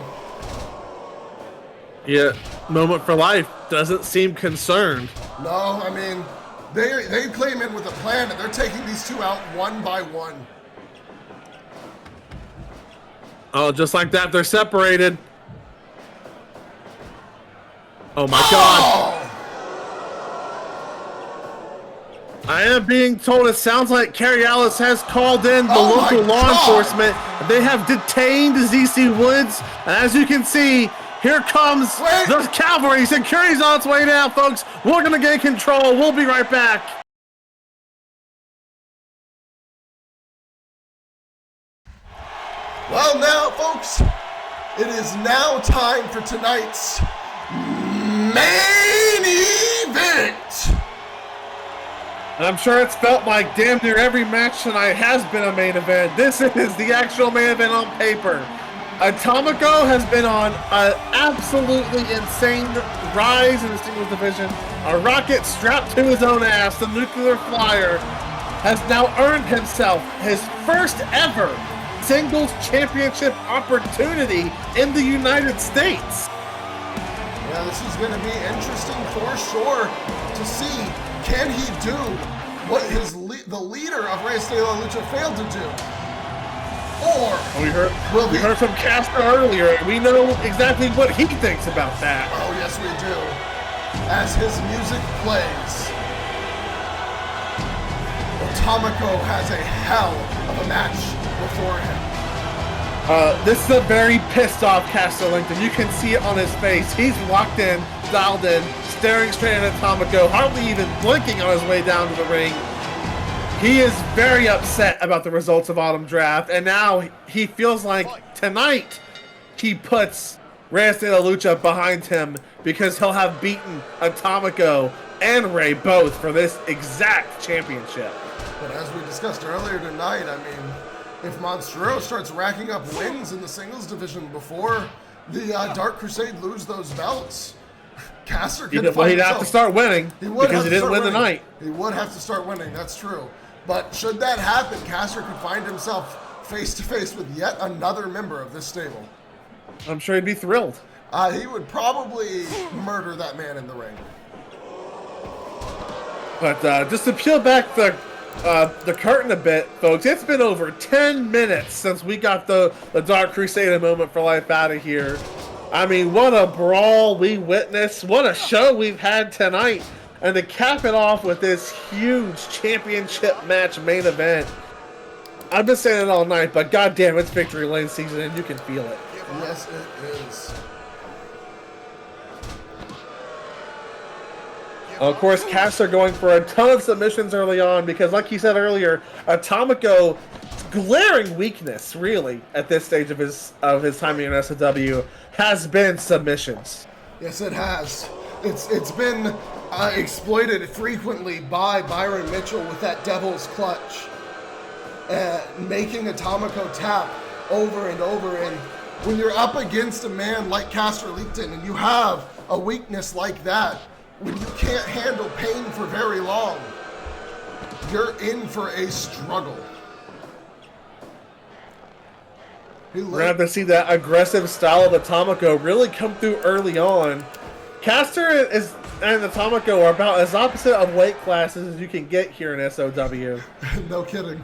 Yeah, Moment for Life doesn't seem concerned. No, I mean, they came in with a plan, and they're taking these two out one by one. Oh, just like that, they're separated. Oh my God. I am being told it sounds like Kerry Ellis has called in the local law enforcement. They have detained ZC Woods. And as you can see, here comes the cavalry. Security's on its way down, folks. We're going to gain control. We'll be right back. Well, now, folks, it is now time for tonight's main event. And I'm sure it's felt like damn near every match tonight has been a main event. This is the actual main event on paper. Atomico has been on an absolutely insane rise in the singles division. A rocket strapped to his own ass, the nuclear flyer, has now earned himself his first ever singles championship opportunity in the United States. Yeah, this is going to be interesting for sure to see. Can he do what the leader of Reyes de la Lucha failed to do? Or we heard from Kastor earlier. We know exactly what he thinks about that. Oh, yes, we do. As his music plays, Atomico has a hell of a match before him. This is a very pissed off Kastor Liechten. You can see it on his face. He's locked in, dialed in, staring straight at Atomico, hardly even blinking on his way down to the ring. He is very upset about the results of Autumn Draft, and now he feels like tonight he puts Reyes de la Lucha behind him because he'll have beaten Atomico and Ray both for this exact championship. But as we discussed earlier tonight, I mean, if Monstro starts racking up wins in the singles division before the Dark Crusade lose those belts, Kastor could he'd have to start winning because he didn't win the night. He would have to start winning, that's true. But should that happen, Kastor could find himself face to face with yet another member of this stable. I'm sure he'd be thrilled. He would probably murder that man in the ring. But just to peel back the curtain a bit, folks, it's been over 10 minutes since we got the Dark Crusade Moment for Life out of here. I mean, what a brawl we witnessed. What a show we've had tonight. And to cap it off with this huge championship match main event, I've been saying it all night, but goddamn, it's Victory Lane season, and you can feel it. Yes, it is. Of course, Kastor going for a ton of submissions early on because, like you said earlier, Atomico's glaring weakness, really, at this stage of his timing in SOW, has been submissions. Yes, it has. It's been exploited frequently by Byron Mitchell with that devil's clutch, making Atomico tap over and over. And when you're up against a man like Kastor Liechten and you have a weakness like that, when you can't handle pain for very long, you're in for a struggle. We're going to have to see that aggressive style of Atomico really come through early on. Kastor and Atomico are about as opposite of weight classes as you can get here in SOW. No kidding.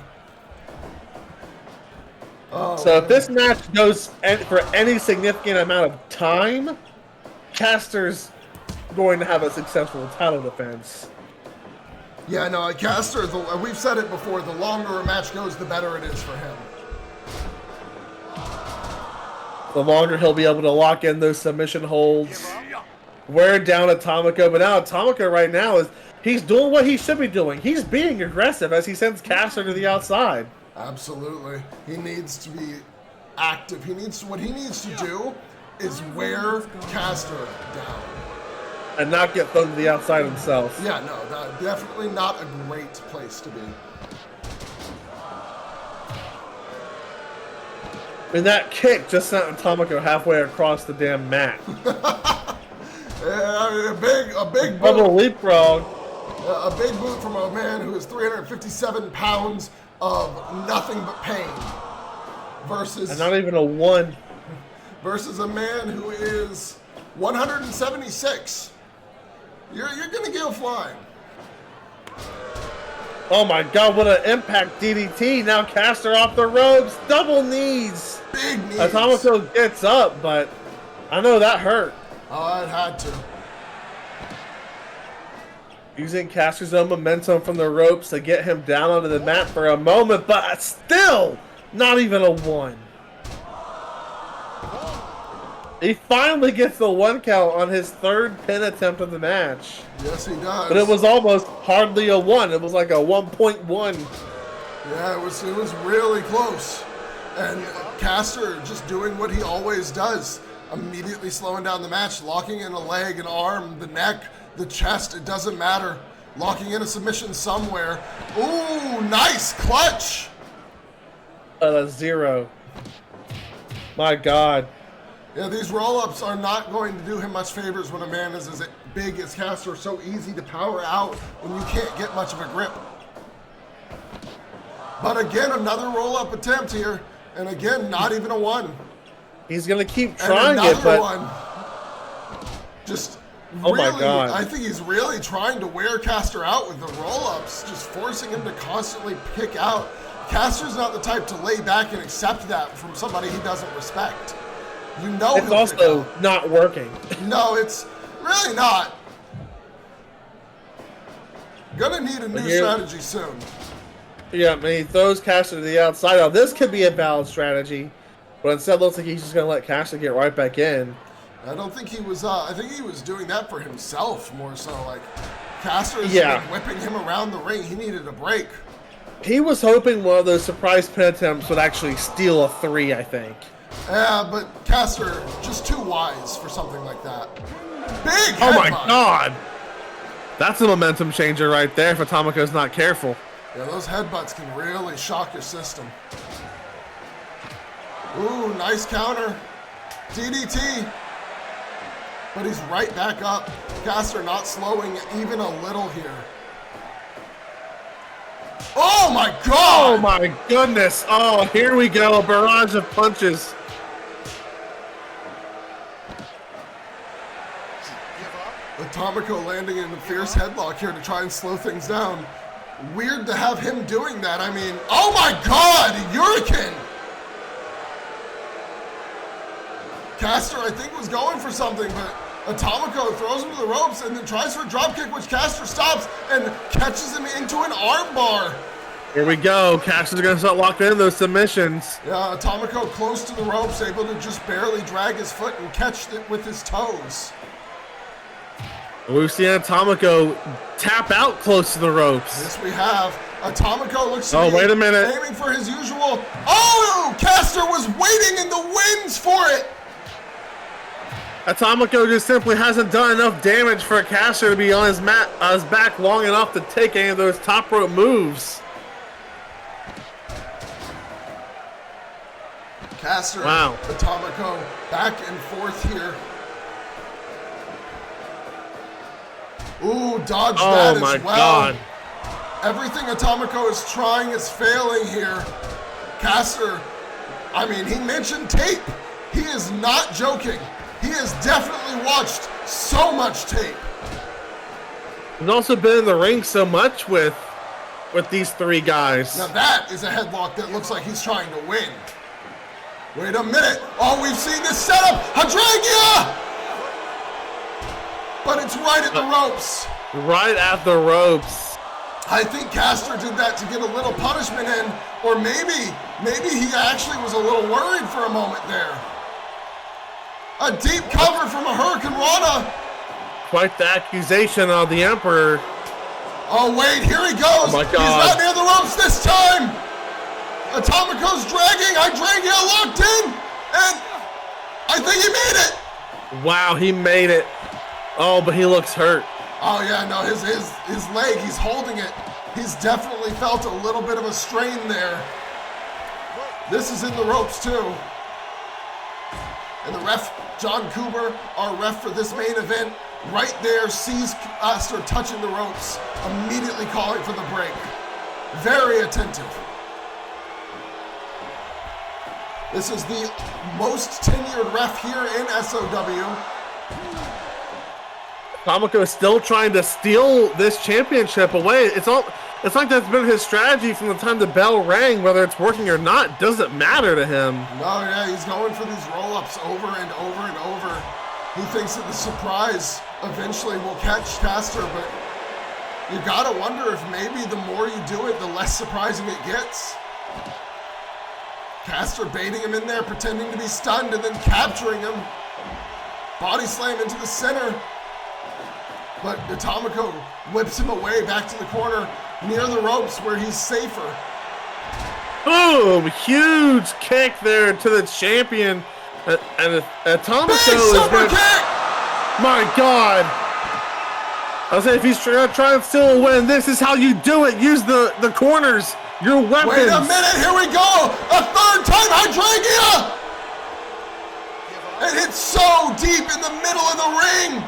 So if this match goes for any significant amount of time, Kastor's going to have a successful title defense. Yeah, no, Kastor, we've said it before, the longer a match goes, the better it is for him. The longer he'll be able to lock in those submission holds, wear down Atomico. But now Atomico right now he's doing what he should be doing. He's being aggressive as he sends Kastor to the outside. Absolutely. He needs to be active. What he needs to do is wear Kastor down. And not get thrown to the outside himself. Yeah, no, definitely not a great place to be. And that kick just sent Atomico halfway across the damn mat. Yeah, a big Double boot. leapfrog. A big boot from a man who is 357 pounds of nothing but pain. And not even a 1. Versus a man who is 176. You're gonna go flying. Oh my god, what an impact DDT. Now Kastor off the ropes. Double knees. Big knees. Atomico gets up, but I know that hurt. Oh, it had to. Using Kastor's own momentum from the ropes to get him down onto the mat for a moment, but still not even a 1. He finally gets the 1 count on his 3rd pin attempt of the match. Yes, he does. But it was almost hardly a 1. It was like a 1.1. Yeah, it was really close. And Kastor just doing what he always does. Immediately slowing down the match, locking in a leg, an arm, the neck, the chest, it doesn't matter. Locking in a submission somewhere. Ooh, nice clutch. A 0. My god. Yeah, these roll-ups are not going to do him much favors when a man is as big as Kastor, so easy to power out when you can't get much of a grip. But again, another roll-up attempt here, and again, not even a 1. He's going to keep trying and it, but... one. Just oh really, my god. I think he's really trying to wear Kastor out with the roll-ups, just forcing him to constantly kick out. Kastor's not the type to lay back and accept that from somebody he doesn't respect. You know it's also not working. No, it's really not. Gonna need a new strategy soon. Yeah, I mean, he throws Kastor to the outside. Now, this could be a valid strategy, but instead it looks like he's just gonna let Kastor get right back in. I don't think he was, I think he was doing that for himself more so. Like, Kastor's whipping him around the ring. He needed a break. He was hoping one of those surprise pin attempts would actually steal a 3, I think. Yeah, but Kastor just too wise for something like that. Big headbutt. Oh my god! That's a momentum changer right there if Atomico's not careful. Yeah, those headbutts can really shock your system. Ooh, nice counter. DDT. But he's right back up. Kastor not slowing even a little here. Oh my god! Oh my goodness! Oh, here we go. A barrage of punches. Atomico landing in a fierce headlock here to try and slow things down. Weird to have him doing that. I mean, oh my god! Hurricane! Kastor, I think, was going for something, but Atomico throws him to the ropes and then tries for a dropkick, which Kastor stops and catches him into an armbar. Here we go. Kastor's going to start locking in those submissions. Yeah, Atomico close to the ropes, able to just barely drag his foot and catch it with his toes. We've seen Atomico tap out close to the ropes. Yes, we have. Atomico looks to be wait a minute. aiming for his usual. Oh, Kastor was waiting in the wings for it. Atomico just simply hasn't done enough damage for Kastor to be on his back long enough to take any of those top rope moves. Kastor, wow. Atomico back and forth here. Ooh, dodge that as well. Oh my God. Everything Atomico is trying is failing here. Kastor, I mean, he mentioned tape. He is not joking. He has definitely watched so much tape. He's also been in the ring so much with these three guys. Now that is a headlock that looks like he's trying to win. Wait a minute. Oh, we've seen this setup. Hadrangia! But it's right at the ropes. Right at the ropes. I think Kastor did that to get a little punishment in, or maybe he actually was a little worried for a moment there. A deep cover from a Hurricane Rana. Quite the accusation on the Emperor. Oh wait, here he goes. Oh my God. He's not near the ropes this time. Atomico's dragging. Hadrangia locked in, and I think he made it. Wow, he made it. Oh, but he looks hurt. Oh yeah, no, his leg, he's holding it. He's definitely felt a little bit of a strain there. This is in the ropes too. And the ref, John Cooper, our ref for this main event, right there sees Kastor touching the ropes, immediately calling for the break. Very attentive. This is the most tenured ref here in SOW. Atomico is still trying to steal this championship away. It's like that's been his strategy from the time the bell rang. Whether it's working or not doesn't matter to him. No, yeah, he's going for these roll-ups over and over and over. He thinks that the surprise eventually will catch Kastor, but you gotta wonder if maybe the more you do it, the less surprising it gets. Kastor baiting him in there, pretending to be stunned, and then capturing him. Body slam into the center. But Atomico whips him away back to the corner near the ropes where he's safer. Boom! Huge kick there to the champion. And Atomico Big super kick! My God! I'll say if he's trying to steal a win, this is how you do it. Use the corners, your weapons. Wait a minute, here we go! A third time Hadrangia! And it's so deep in the middle of the ring!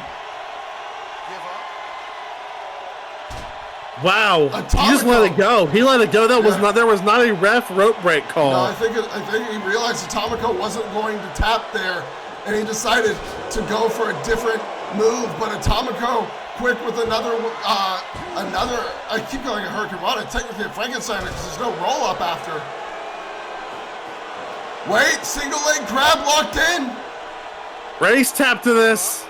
Wow, Atomico. He just let it go. He let it go. There was not a ref rope break call. No, I think he realized Atomico wasn't going to tap there, and he decided to go for a different move. But Atomico, quick with another. I keep calling it Hurricane Rana. Technically a Frankenstein because there's no roll up after. Wait, single leg grab locked in. Race tap to this.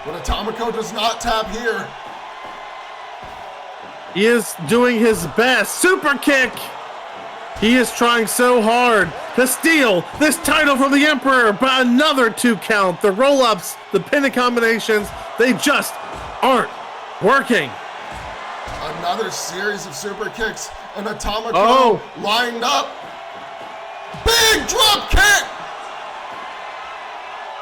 But Atomico does not tap here. He is doing his best. Super kick. He is trying so hard to steal this title from the Emperor, but another 2 count. The roll-ups, the pin combinations, they just aren't working. Another series of super kicks, and Atomico lined up. Big drop kick!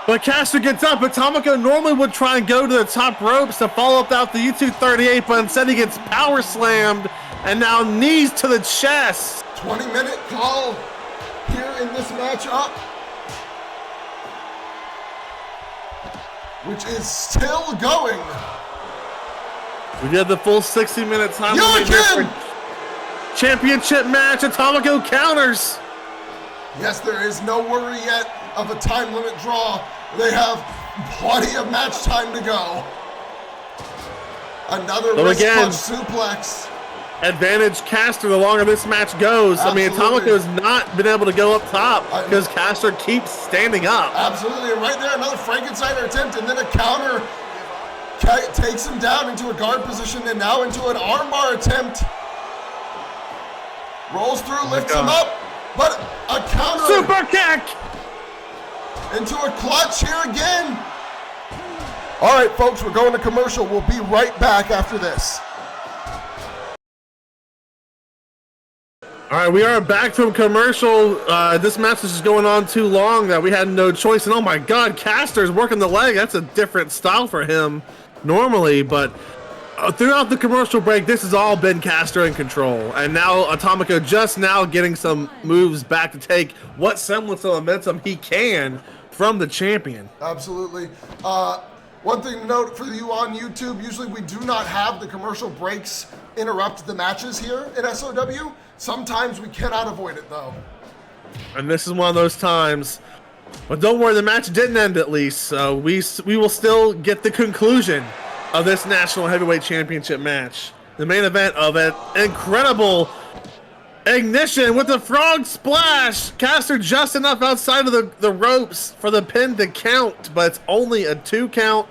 But Kastor gets up. Atomico normally would try and go to the top ropes to follow up out the U238, but instead he gets power slammed and now knees to the chest. 20-minute call here in this matchup, which is still going. We did the full 60-minute time limit here for championship match. Atomico counters. Yes, there is no worry yet of a time limit draw. They have plenty of match time to go. Another wrist punch suplex. Advantage Kastor the longer this match goes. Absolutely. I mean, Atomico has not been able to go up top because Kastor keeps standing up. Absolutely, and right there, another Frankensteiner attempt, and then a counter takes him down into a guard position and now into an armbar attempt. Rolls through, lifts him up, but a counter. Super kick! Into a clutch here again. All right, folks, we're going to commercial. We'll be right back after this. All right, we are back from commercial. This match is just going on too long that we had no choice. And oh my God, Kastor's working the leg. That's a different style for him normally, but throughout the commercial break, this has all been Kastor in control. And now Atomico just now getting some moves back to take what semblance of momentum he can from the champion. Absolutely. One thing to note for you on YouTube, usually we do not have the commercial breaks interrupt the matches here in SOW. Sometimes we cannot avoid it though. And this is one of those times. But don't worry, the match didn't end at least. So we will still get the conclusion of this National Heavyweight Championship match. The main event of an incredible Ignition with the frog splash. Kastor just enough outside of the ropes for the pin to count, but it's only a 2 count.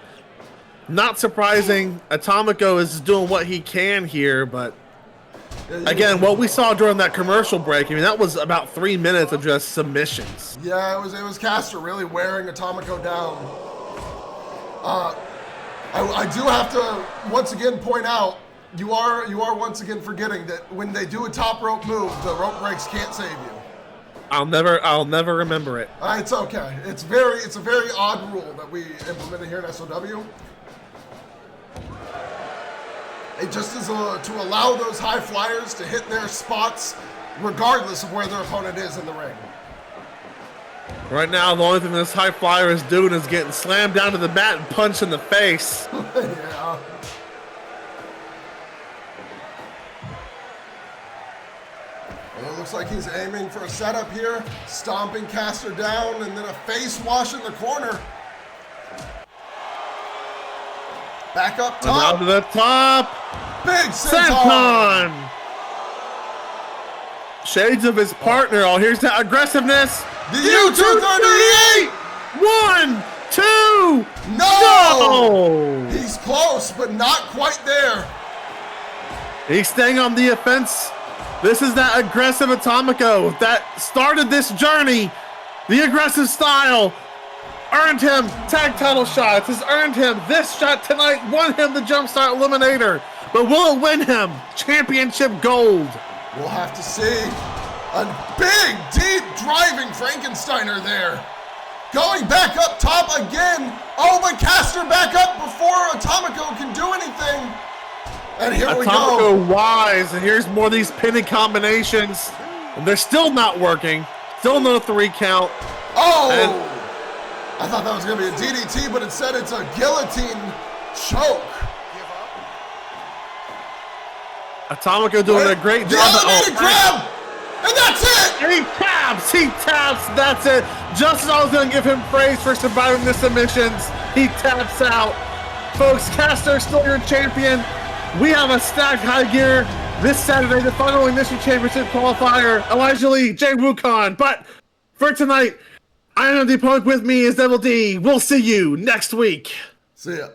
Not surprising. Atomico is doing what he can here, but again, what we saw during that commercial break, I mean, that was about 3 minutes of just submissions. Yeah, it was Kastor really wearing Atomico down. I do have to once again point out, you are once again forgetting that when they do a top rope move, the rope breaks can't save you. I'll never remember it. It's okay. It's a very odd rule that we implemented here in SOW. It just is to allow those high flyers to hit their spots regardless of where their opponent is in the ring. Right now, the only thing this high flyer is doing is getting slammed down to the mat and punched in the face. Yeah. Well, it looks like he's aiming for a setup here, stomping Kastor down, and then a face wash in the corner. Back up top. Down to the top. Big senton. Shades of his partner. Oh, here's the aggressiveness. The U238. 1, 2. No. He's close, but not quite there. He's staying on the offense. This is that aggressive Atomico that started this journey. The aggressive style earned him tag title shots, has earned him this shot tonight, won him the Jumpstart Eliminator. But will it win him championship gold? We'll have to see. A big, deep driving Frankensteiner there. Going back up top again. Oh, but Kastor back up before Atomico can do anything. And here we go. Atomico wise, and here's more of these pinning combinations. And they're still not working. Still no 3 count. Oh! And I thought that was going to be a DDT, but instead it's a guillotine choke. Atomico doing a great job. Grab! And that's it! And he taps, that's it. Just as I was going to give him praise for surviving the submissions, he taps out. Folks, Kastor still your champion. We have a stacked high gear this Saturday, the final Ignition Championship Qualifier, Elijah Lee, Jay Wukong. But for tonight, I am the opponent. With me is Devil D. We'll see you next week. See ya.